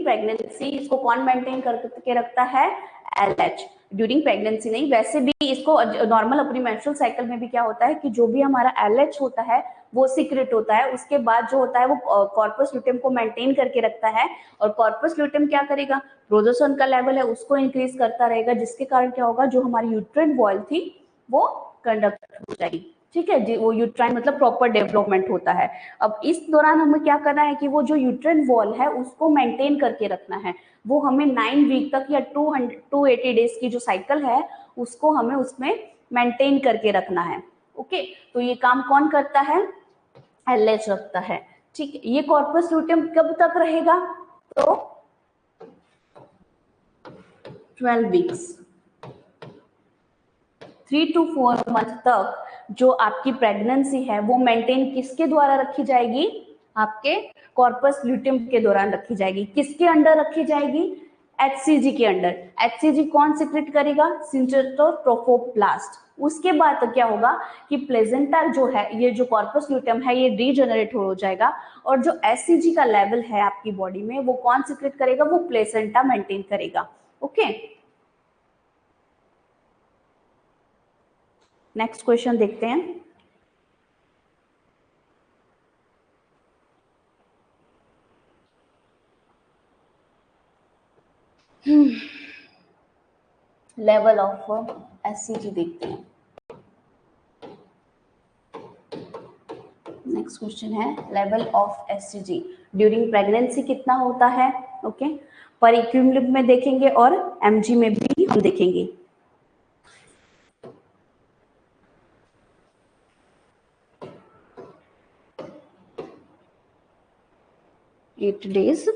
pregnancy इसको कौन मेंटेन करके रखता है? एलएच। ड्यूरिंग प्रेगनेंसी नहीं, वैसे भी इसको नॉर्मल अपनी मेंस्ट्रुअल साइकिल में भी क्या होता है कि जो भी हमारा एलएच होता है वो सीक्रेट होता है, उसके बाद जो होता है वो कॉर्पस ल्यूटेम को मेंटेन करके रखता है, और कॉर्पस ल्यूटेम क्या करेगा? प्रोजेस्टेरोन का लेवल है उसको इंक्रीज करता रहेगा, जिसके कारण क्या होगा, जो हमारी यूट्राइन वॉल थी वो कंडक्ट हो जाएगी। ठीक है, वो यूट्राइन मतलब प्रॉपर डेवलपमेंट होता है। अब इस दौरान हमें क्या करना है कि वो जो यूट्राइन वॉल है उसको मेंटेन करके रखना है। वो हमें 9 वीक तक या 280 डेज की जो साइकिल है उसको हमें उसमें मेंटेन करके रखना है। ओके, तो ये काम कौन करता है? एलएच रखता है। ठीक है, ये कॉर्पस ल्यूटेम कब तक रहेगा? तो 12 वीक्स, 3 to 4 मंथ तक जो आपकी प्रेगनेंसी है वो मेंटेन किसके द्वारा रखी जाएगी? आपके कॉर्पस ल्यूटेम के दौरान रखी जाएगी। किसके अंडर रखी जाएगी? एचसीजी के अंडर। एचसीजी कौन सिक्रेट करेगा? सिंटरोट्रोफोप्लास्ट। उसके बाद तो क्या होगा कि प्लेजेंटा जो है, ये जो कॉर्पस ल्यूटेम है ये रीजनरेट हो जाएगा, और जो एचसीजी का लेवल है आपकी बॉडी में वो कौन सिक्रेट करेगा? वो प्लेसेंटा मेंटेन करेगा। ओके, नेक्स्ट क्वेश्चन देखते हैं। लेवल ऑफ एससीजी देखते हैं। नेक्स्ट क्वेश्चन है level of SCG during pregnancy कितना होता है? ओके, पर इक्विलिब्रियम में देखेंगे और एमजी में भी हम देखेंगे। एट डेज,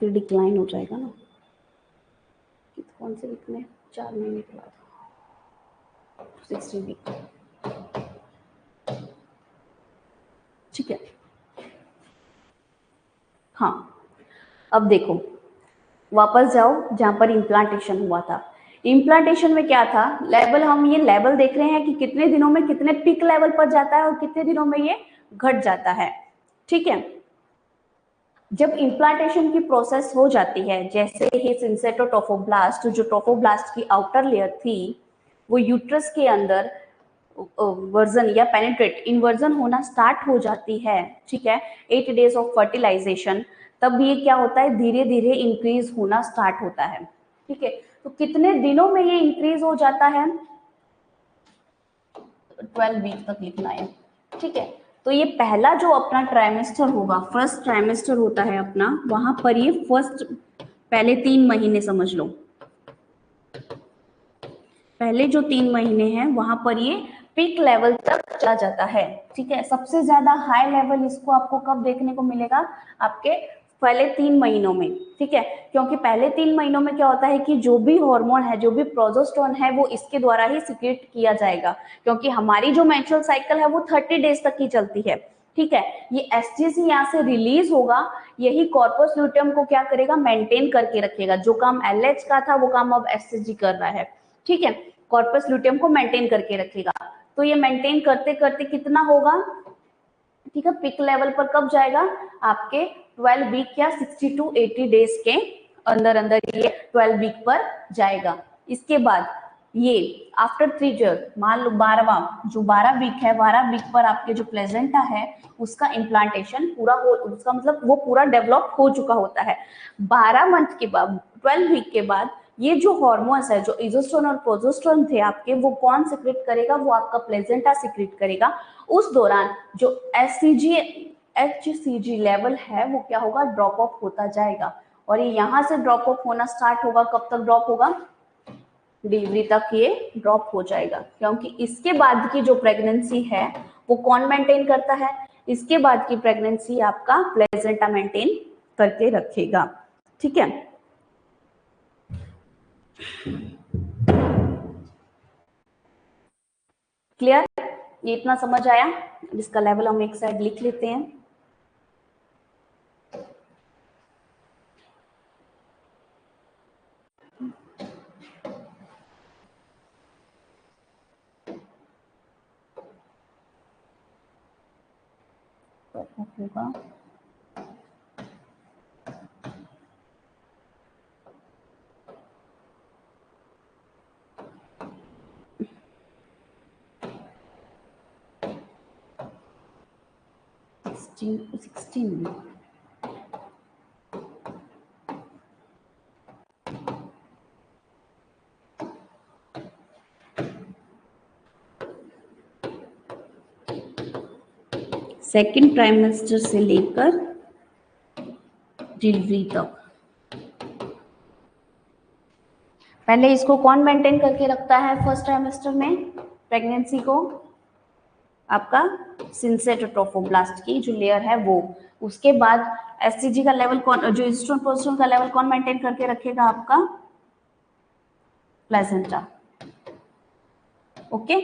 फिर डिक्लाइन हो जाएगा ना, कौन से वीक में? 4 महीने के बाद, 16 वीक। ठीक है, हाँ, अब देखो वापस जाओ जहां पर इम्प्लांटेशन हुआ था। इम्प्लांटेशन में क्या था? लेवल, हम ये लेवल देख रहे हैं कि कितने दिनों में कितने पीक लेवल पर जाता है और कितने दिनों में ये घट जाता है। ठीक है, जब इम्प्लांटेशन की प्रोसेस हो जाती है, जैसे ही सिंसेटोट्रोफोब्लास्ट, जो ट्रोफोब्लास्ट की आउटर लेयर थी वो यूट्रस के अंदर वर्जन या पेनिट्रेट इन्वर्जन होना स्टार्ट हो जाती है। ठीक है, 8 डेज ऑफ फर्टिलाइजेशन, तब ये क्या होता है? धीरे धीरे इंक्रीज होना स्टार्ट होता है। ठीक है, तो कितने दिनों में ये इंक्रीज हो जाता है? 12 वीक तक लिखना है। ठीक है, तो ये पहला जो अपना ट्राइमेस्टर होगा, फर्स्ट ट्राइमेस्टर होता है अपना, वहां पर ये फर्स्ट पहले 3 महीने समझ लो, पहले जो 3 महीने हैं वहां पर ये पीक लेवल तक चला जाता है। ठीक है, सबसे ज्यादा हाई लेवल इसको आपको कब देखने को मिलेगा? आपके पहले 3 महीनों में। ठीक है, क्योंकि पहले 3 महीनों में क्या होता है कि जो भी हार्मोन है, जो भी प्रोजेस्टेरोन है वो इसके द्वारा ही सिक्रेट किया जाएगा, क्योंकि हमारी जो मेंस्ट्रुअल साइकिल है वो 30 डेज तक ही चलती है। ठीक है, ये एसजीसी यहाँ से रिलीज होगा, यही कॉर्पस ल्यूटेम को क्या करेगा? मेंटेन करके रखेगा। जो काम एलएच का था वो काम अब एसजीसी कर रहा है। ठीक है, कॉर्पस ल्यूटेम को मेंटेन करके रखेगा। तो ये मेंटेन करते करते कितना होगा? ठीक है, पिक लेवल पर कब जाएगा? आपके 12 वीक या 60 to 80 डेज के अंदर अंदर ये 12 वीक पर जाएगा। इसके बाद ये आफ्टर 3 ईयर, मान लो 12वां, जो 12 वीक है, 12 वीक पर आपके जो प्लेजेंटा है उसका इम्प्लांटेशन पूरा हो, उसका मतलब वो पूरा डेवलप हो चुका होता है। 12 मंथ के बाद, 12 वीक के बाद ये जो हार्मोन्स है, जो इजोस्ट्रोन और प्रोजेस्टेरोन थे आपके, वो कौन सिक्रेट करेगा? वो आपका प्लेजेंटा सिक्रेट करेगा। उस दौरान जो एचसीजी लेवल है वो क्या होगा? ड्रॉप ऑफ होता जाएगा, और ये यहाँ से ड्रॉप ऑफ होना स्टार्ट होगा। कब तक ड्रॉप होगा? डिलीवरी तक ये ड्रॉप हो जाएगा, क्योंकि इसके बाद की जो प्रेगनेंसी है वो कौन मेंटेन करता है? इसके बाद की प्रेगनेंसी आपका प्लेजेंटा मेंटेन करके रखेगा। ठीक है, क्लियर? ये इतना समझ आया? इसका लेवल हम एक साइड लिख लेते हैं। होगा सिक्सटीन। सेकेंड ट्राइमेस्टर से लेकर डिलीवरी तक। पहले इसको कौन मेंटेन करके रखता है फर्स्ट ट्राइमेस्टर में प्रेगनेंसी को? आपका सिंसेट ट्रोफोब्लास्ट की जो लेयर है वो। उसके बाद एससीजी का लेवल कौन, जो ईस्ट्रोजन प्रोजेस्टेरोन का लेवल कौन मेंटेन करके रखेगा? आपका प्लेसेंटा। ओके,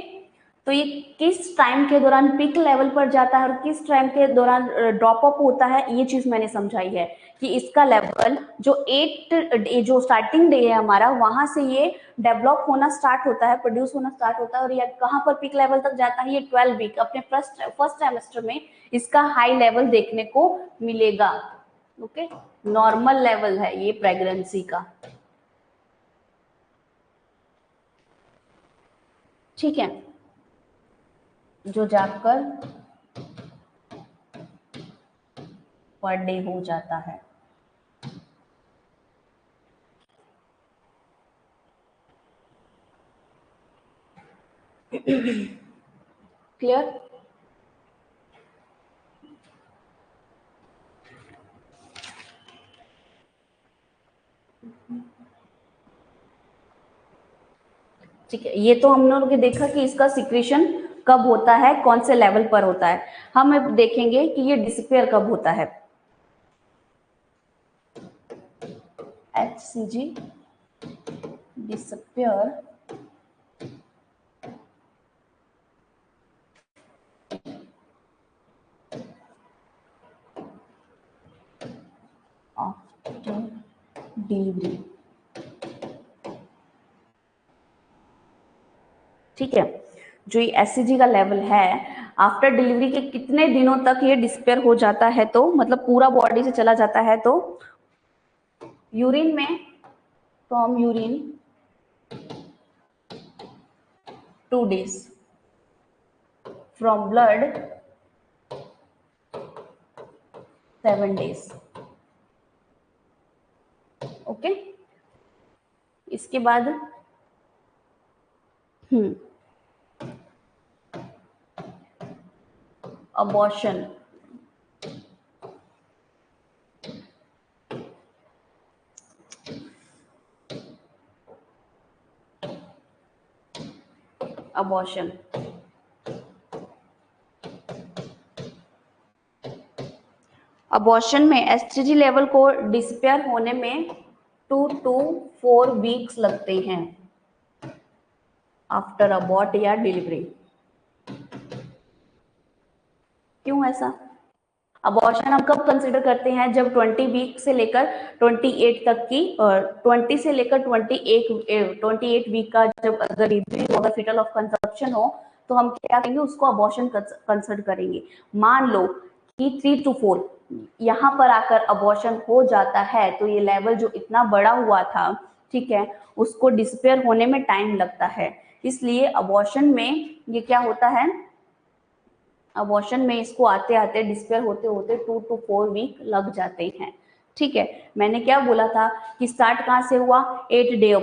तो ये किस टाइम के दौरान पीक लेवल पर जाता है और किस टाइम के दौरान ड्रॉप अप होता है, ये चीज मैंने समझाई है कि इसका लेवल जो 8 जो स्टार्टिंग डे है हमारा, वहां से ये डेवलप होना स्टार्ट होता है, प्रोड्यूस होना स्टार्ट होता है, और ये कहां पर पीक लेवल तक जाता है? ये 12 वीक अपने फर्स्ट ट्राइमेस्टर में इसका हाई लेवल देखने को मिलेगा। ओके, नॉर्मल लेवल है ये प्रेगनेंसी का। ठीक है, जो जाकर पर डे हो जाता है। क्लियर? ठीक है, ये तो हम लोगों ने देखा कि इसका सिक्रेशन कब होता है, कौन से लेवल पर होता है। हम अब देखेंगे कि ये डिसअपियर कब होता है। HCG disappear after delivery. ठीक है, जो ये एससीजी का लेवल है आफ्टर डिलीवरी के कितने दिनों तक ये डिस्पेयर हो जाता है, तो मतलब पूरा बॉडी से चला जाता है, तो यूरिन में from urine 2 days, from blood 7 days। Okay, इसके बाद अबॉर्शन। अबॉर्शन अबॉर्शन में एसटीजी लेवल को डिस्पेयर होने में 2 to 4 वीक्स लगते हैं आफ्टर अबॉर्ट या डिलीवरी। क्यों ऐसा? अबॉर्शन हम कब कंसिडर करते हैं? जब 20 वीक से लेकर 28 तक की, और 20 से लेकर 28 वीक का जब अगर डिलीवरी हो, अगर फिटल ऑफ कंसेप्शन हो, तो हम क्या करेंगे? उसको अबॉर्शन कंसिडर करेंगे। मान लो कि 3 to 4 यहाँ पर आकर अबॉर्शन हो जाता है, तो ये लेवल जो इतना बड़ा हुआ था, ठीक है, उसको डिस्पेयर होने में टाइम लगता है। इसलिए अबॉर्शन में ये क्या होता है, अबॉर्शन में इसको आते आते डिस्पेयर होते होते 2 to 4 वीक लग जाते हैं। ठीक है, मैंने क्या बोला था कि स्टार्ट कहाँ से हुआ? 8 डेज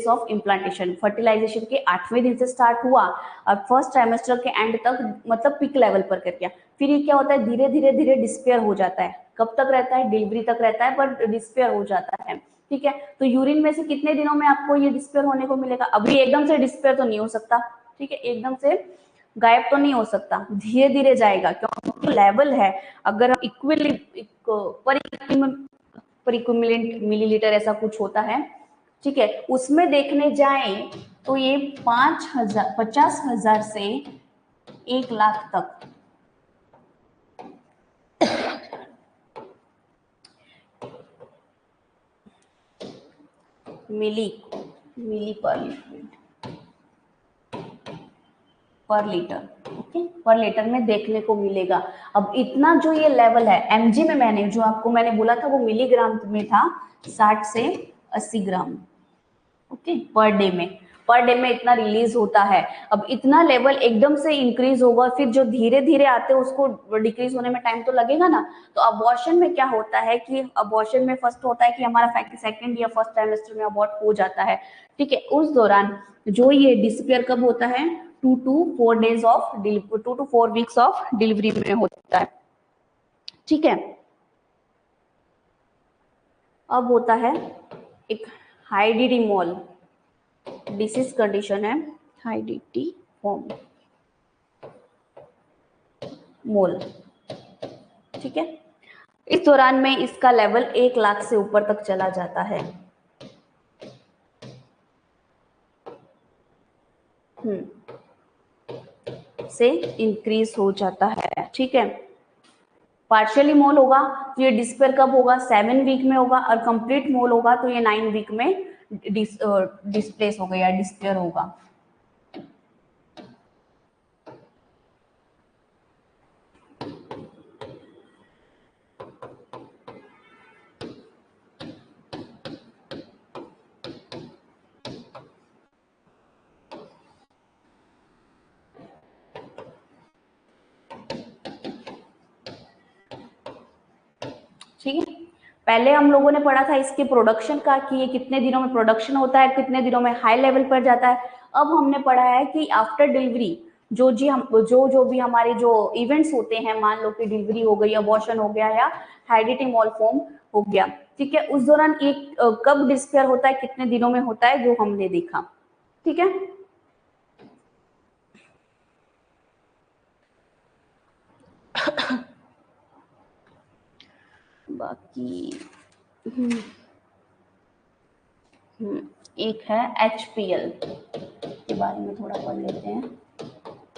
ऑफ इम्प्लांटेशन, फर्टिलाइजेशन के 8वें दिन से स्टार्ट हुआ, और फर्स्ट ट्राइमेस्टर के एंड तक मतलब पिक लेवल पर कर गया। फिर ये क्या होता है? धीरे धीरे धीरे डिस्पेयर हो जाता है। कब तक रहता है? डिलीवरी तक रहता है, पर डिस्पेयर हो जाता है। ठीक है, तो यूरिन में से कितने दिनों में आपको ये डिस्पेयर होने को मिलेगा? अभी एकदम से डिस्पेयर तो नहीं हो सकता, ठीक है, एकदम से गायब तो नहीं हो सकता, धीरे धीरे जाएगा, क्योंकि लेवल है। अगर हम पर इक्विवेलेंट मिलीलीटर ऐसा कुछ होता है, ठीक है, उसमें देखने जाएं तो ये 50,000 से 1 लाख तक मिली मिली पर लिक्विड। पर लीटर, ओके, पर लीटर में देखने को मिलेगा। अब इतना जो ये लेवल है एमजी में, मैंने जो आपको मैंने बोला था वो मिलीग्राम में था, 60 से 80 ग्राम, ओके, पर डे में इतना रिलीज होता है। अब इतना लेवल एकदम से इंक्रीज होगा, फिर जो धीरे धीरे आते हैं उसको डिक्रीज होने में टाइम तो लगेगा ना। तो अबॉर्शन में क्या होता है कि अबॉर्शन में फर्स्ट होता है कि हमारा सेकंड या फर्स्ट ट्राइमेस्टर में अबॉर्ट हो जाता है, ठीक है। उस दौरान जो ये डिस्पेयर कब होता है, 2 to 4 वीक्स ऑफ डिलीवरी में होता है, ठीक है। अब होता है एक हाइडिडिमोल डिसीज कंडीशन है, हाइडिटी फॉर्म मोल, ठीक है। इस दौरान में इसका लेवल 1 लाख से ऊपर तक चला जाता है। से इंक्रीज हो जाता है, ठीक है। पार्शियली मोल होगा तो ये डिस्पेयर कब होगा, 7 वीक में होगा, और कंप्लीट मोल होगा तो ये 9 वीक में डिस्प्लेस होगा या डिस्पेयर होगा। ठीक है, पहले हम लोगों ने पढ़ा था इसके प्रोडक्शन का कि ये कितने दिनों में प्रोडक्शन होता है, कितने दिनों में हाई लेवल पर जाता है। अब हमने पढ़ा है कि आफ्टर डिलीवरी जो भी हमारे जो इवेंट्स होते हैं, मान लो कि डिलीवरी हो गई, अबॉर्शन हो गया या हाइडिटिमोल फॉर्म हो गया, ठीक है, उस दौरान एक कब डिस्पेयर होता है, कितने दिनों में होता है, जो हमने देखा, ठीक है। बाकी एक है HPL के बारे में थोड़ा पढ़ लेते हैं।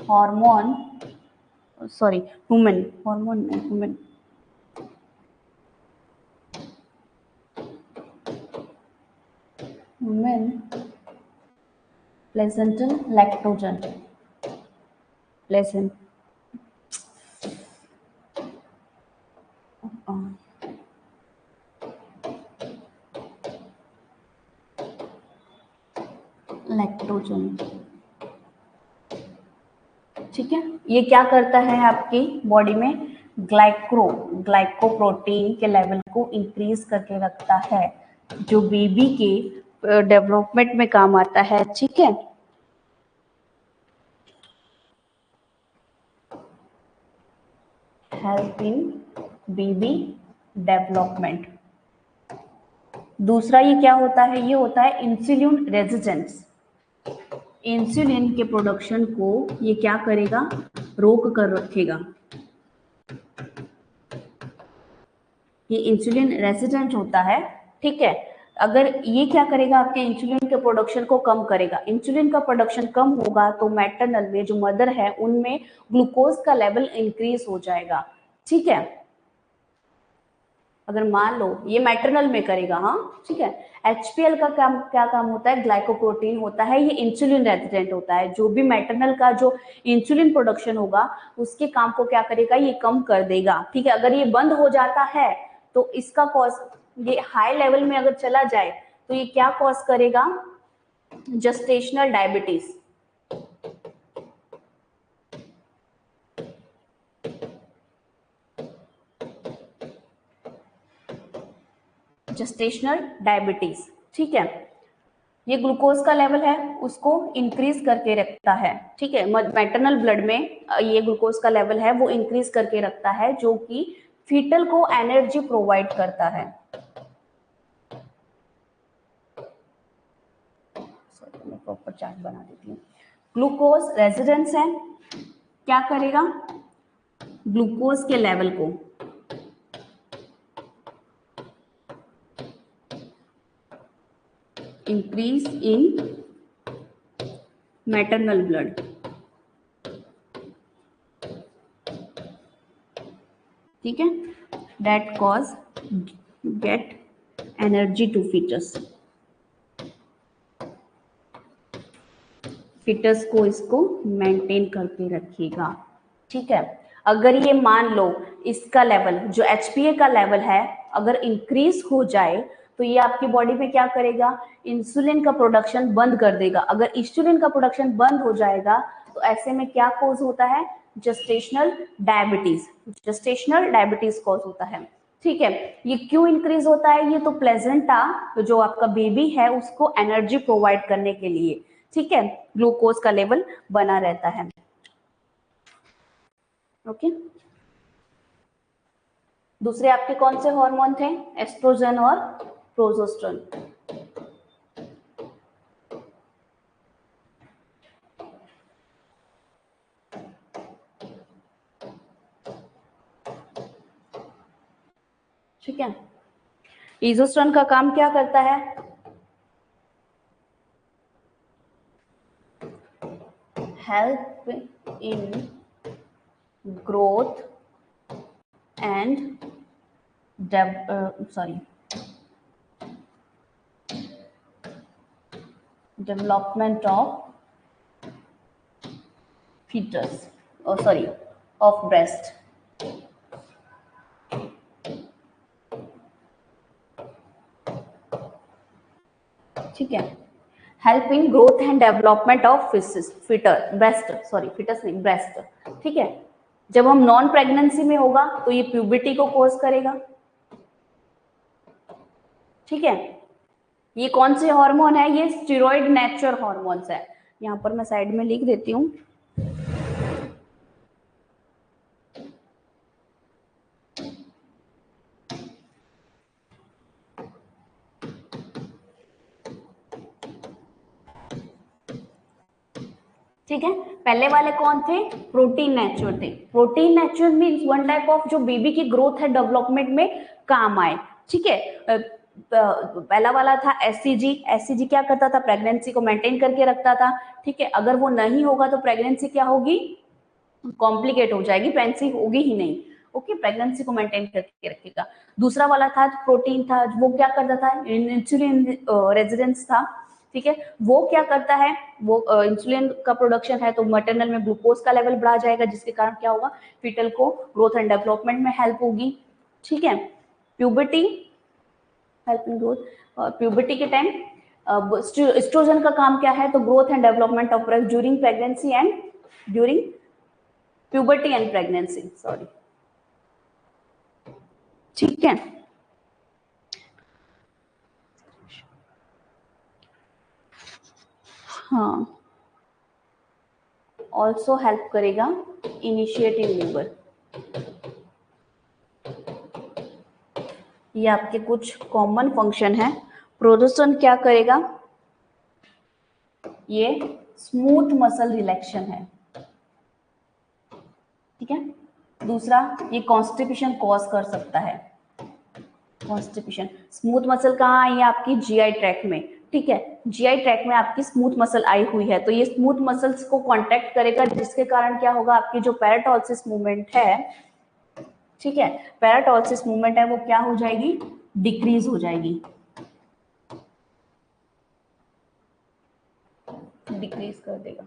हार्मोन, सॉरी, ह्यूमन हार्मोन नहीं, human human placental lactogen, placenta lactogen, ठीक है। ये क्या करता है आपकी बॉडी में, ग्लाइकोप्रोटीन के लेवल को इंक्रीज करके रखता है, जो बेबी के डेवलपमेंट में काम आता है, ठीक है। Help in baby development. दूसरा ये क्या होता है, ये होता है इंसुलिन रेजिस्टेंस। इंसुलिन के प्रोडक्शन को ये क्या करेगा, रोक कर रखेगा। ये इंसुलिन रेजिस्टेंट होता है, ठीक है। अगर ये क्या करेगा, आपके इंसुलिन के प्रोडक्शन को कम करेगा। इंसुलिन का प्रोडक्शन कम होगा तो मैटरनल में जो मदर है उनमें ग्लूकोज का लेवल इंक्रीज हो जाएगा, ठीक है। अगर मान लो ये मैटरनल में करेगा, हाँ, ठीक है। HPL का काम क्या काम होता है, ग्लाइकोप्रोटीन होता है, ये इंसुलिन रेजिस्टेंट होता है। जो भी मैटरनल का जो इंसुलिन प्रोडक्शन होगा उसके काम को क्या करेगा, ये कम कर देगा, ठीक है। अगर ये बंद हो जाता है तो इसका कॉज, ये हाई लेवल में अगर चला जाए तो ये क्या कॉज करेगा, जस्टेशनल डायबिटीज, जस्टेशनल डायबिटीज, ठीक है। ये ग्लूकोज का लेवल है उसको इंक्रीज करके रखता है, ठीक है। मैटरनल ब्लड में ये ग्लूकोज का लेवल है वो इंक्रीज करके रखता है, जो कि फीटल को एनर्जी प्रोवाइड करता है। मैं प्रॉपर चार्ट बना देती हूँ। ग्लूकोज रेजिडेंस है, क्या करेगा, ग्लूकोज के लेवल को इंक्रीज इन मैटरनल ब्लड, ठीक है, that cause get energy to fetus. Fetus को इसको मेंटेन करके रखेगा। ठीक है, अगर ये मान लो इसका लेवल जो एचपीए का लेवल है अगर इंक्रीज हो जाए तो ये आपकी बॉडी में क्या करेगा, इंसुलिन का प्रोडक्शन बंद कर देगा। अगर इंसुलिन का प्रोडक्शन बंद हो जाएगा तो ऐसे में क्या कॉज होता है, gestational diabetes, gestational diabetes cause होता है। ठीक है, ये क्यों इंक्रीज होता है, ये तो प्लेजेंटा जो आपका बेबी है उसको एनर्जी प्रोवाइड करने के लिए, ठीक है, ग्लूकोज का लेवल बना रहता है। ओके, दूसरे आपके कौन से हार्मोन थे, एस्ट्रोजन और प्रोजेस्टेरोन। ठीक है, इजोस्टेरोन का काम क्या करता है, help in growth and development of fetus, of breast। ठीक है, help in growth and development of fetus नहीं ब्रेस्ट। ठीक है, जब हम नॉन प्रेगनेंसी में होगा तो ये प्यूबिटी को कॉज करेगा। ठीक है, ये कौन से हार्मोन है, ये स्टेरॉइड नेचर हार्मोन्स है। यहाँ पर मैं साइड में लिख देती हूँ। ठीक है, पहले वाले कौन थे, प्रोटीन नेचर थे। Protein nature means one type of जो बेबी की ग्रोथ है डेवलपमेंट में काम आए। ठीक है, पहला वाला था एससीजी। एससीजी क्या करता था, प्रेगनेंसी को मेंटेन करके रखता था। ठीक है, अगर वो नहीं होगा तो प्रेगनेंसी क्या होगी, कॉम्प्लिकेट हो जाएगी, प्रेगनेंसी होगी ही नहीं। ओके, प्रेगनेंसी को मेंटेन करके रखेगा। दूसरा वाला था प्रोटीन था, वो क्या करता था, इंसुलिन रेजिडेंस था। ठीक है, वो क्या करता है, वो इंसुलिन का प्रोडक्शन है तो मटरनल में ग्लूकोज का लेवल बढ़ा जाएगा जिसके कारण क्या होगा, फीटल को ग्रोथ एंड डेवलपमेंट में हेल्प होगी। ठीक है, प्यूबर्टी, हेल्प इन ग्रोथ, और प्यूबर्टी के टाइम एस्ट्रोजन का काम क्या है, तो growth and development of breast during pregnancy and during puberty and pregnancy, sorry. ठीक है, हाँ, ऑल्सो हेल्प करेगा इनिशिएट इन लेबर। ये आपके कुछ कॉमन फंक्शन है। प्रोजेस्टेरोन क्या करेगा, ये स्मूथ मसल रिलैक्शन है। ठीक है, दूसरा ये कॉन्स्टिपेशन कॉज कर सकता है। कॉन्स्टिपेशन, स्मूथ मसल कहाँ आई है, आपकी जीआई ट्रैक्ट में। ठीक है, जीआई ट्रैक्ट में आपकी स्मूथ मसल आई हुई है तो ये स्मूथ मसल्स को कांटेक्ट करेगा जिसके कारण क्या होगा, आपकी जो पैराटॉल्सिस मूवमेंट है, ठीक है, पैराटॉल्सिस मूवमेंट है वो क्या हो जाएगी, डिक्रीज हो जाएगी, डिक्रीज कर देगा,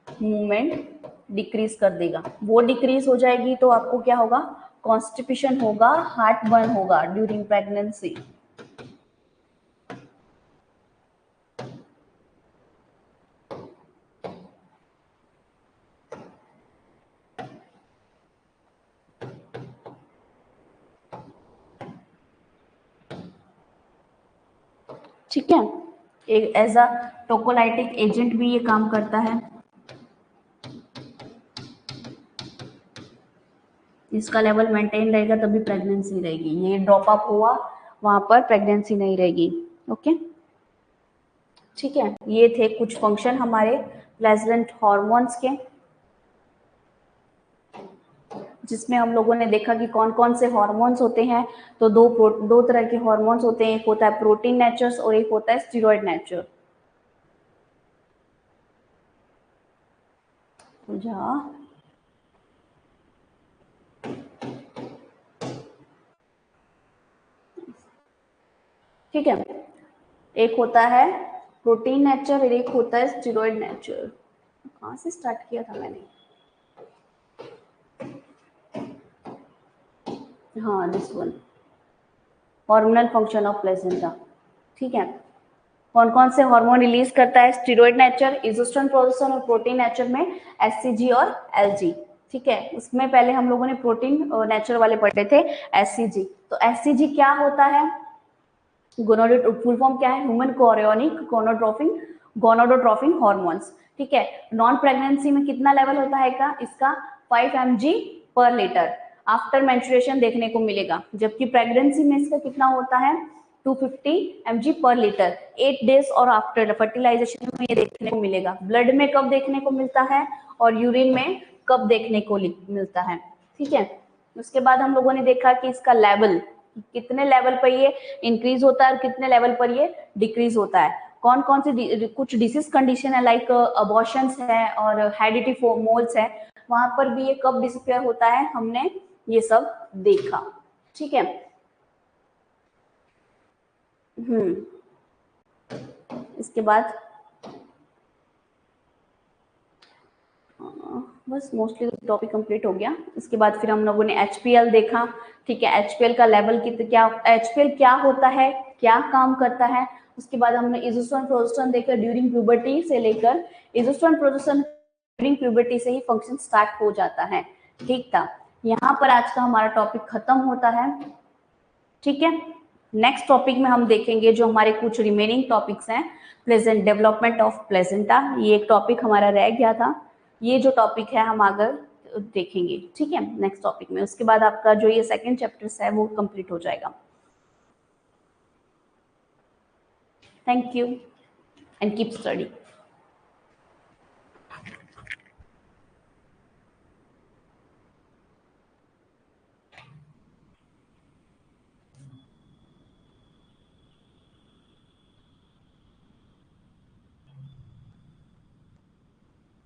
मूवमेंट डिक्रीज कर देगा। वो डिक्रीज हो जाएगी तो आपको क्या होगा, कॉन्स्टिपेशन होगा, हार्ट बर्न होगा ड्यूरिंग प्रेगनेंसी। ठीक है, एक एज अ टोकोलाइटिक एजेंट भी ये काम करता है। इसका लेवल मेंटेन रहेगा तभी प्रेगनेंसी रहेगी, ये ड्रॉप अप हुआ वहां पर प्रेगनेंसी नहीं रहेगी। ओके, ठीक है, ये थे कुछ फंक्शन हमारे प्लेजेंट हॉर्मोन्स के, जिसमें हम लोगों ने देखा कि कौन कौन से हॉर्मोन्स होते हैं। तो दो तरह के हॉर्मोन्स होते हैं, एक होता है प्रोटीन नेचर्स और एक होता है स्टेरॉइड नेचर। जा ठीक है, एक होता है प्रोटीन नेचर और एक होता है स्टेरॉइड नेचर। कहाँ से स्टार्ट किया था मैंने? हाँ, this one, hormonal function of placenta. ठीक है, कौन कौन से हार्मोन रिलीज करता है? स्टेरॉइड नेचर, इजोस्ट्रोन, प्रोजेस्टेरोन, और प्रोटीन नेचर में एससीजी और एलजी। ठीक है, उसमें पहले हम लोगों ने प्रोटीन नेचर वाले पढ़े थे, एससीजी। तो एससीजी क्या होता है? गोनाडोट फुल फॉर्म क्या है? Human chorionic gonadotrophin hormones. ठीक है, नॉन प्रेगनेंसी में कितना लेवल होता है इसका? 5 mg पर लीटर आफ्टर मेंस्ट्रुएशन देखने को मिलेगा, जबकि प्रेगनेंसी में इसका कितना होता है? 250 mg पर लीटर 8 डेज और आफ्टर फर्टिलाइजेशन में ये देखने को मिलेगा। ब्लड में कब देखने को मिलता है और यूरिन में कब देखने को मिलता है? ठीक है, उसके बाद हम लोगों ने देखा कि इसका लेवल कितने लेवल पर ये इंक्रीज होता है और कितने लेवल पर ये डिक्रीज होता है। कौन कौन सी कुछ डिसीज कंडीशन है, लाइक अबॉर्शंस है और हेरिडिटी मोल्स है, वहां पर भी ये कब डिसअपियर होता है, हमने ये सब देखा। ठीक है, इसके बाद बस मोस्टली टॉपिक कंप्लीट हो गया। इसके बाद फिर हम लोगों ने एचपीएल देखा। ठीक है, एचपीएल का लेवल क्या, एचपीएल क्या होता है, क्या काम करता है। उसके बाद हमने इजोस्ट्रोन प्रोजेस्टेरोन देखा ड्यूरिंग प्यूबर्टी से लेकर, इजोस्ट्रोन प्रोजेस्टेरोन ड्यूरिंग प्यूबर्टी से ही फंक्शन स्टार्ट हो जाता है। ठीक था, यहाँ पर आज का हमारा टॉपिक खत्म होता है। ठीक है, नेक्स्ट टॉपिक में हम देखेंगे जो हमारे कुछ रिमेनिंग टॉपिक्स हैं, प्लेजेंट डेवलपमेंट ऑफ प्लेजेंटा, ये एक टॉपिक हमारा रह गया था। ये जो टॉपिक है हम आगे देखेंगे। ठीक है, नेक्स्ट टॉपिक में। उसके बाद आपका जो ये सेकंड चैप्टर है वो कंप्लीट हो जाएगा। Thank you and keep study.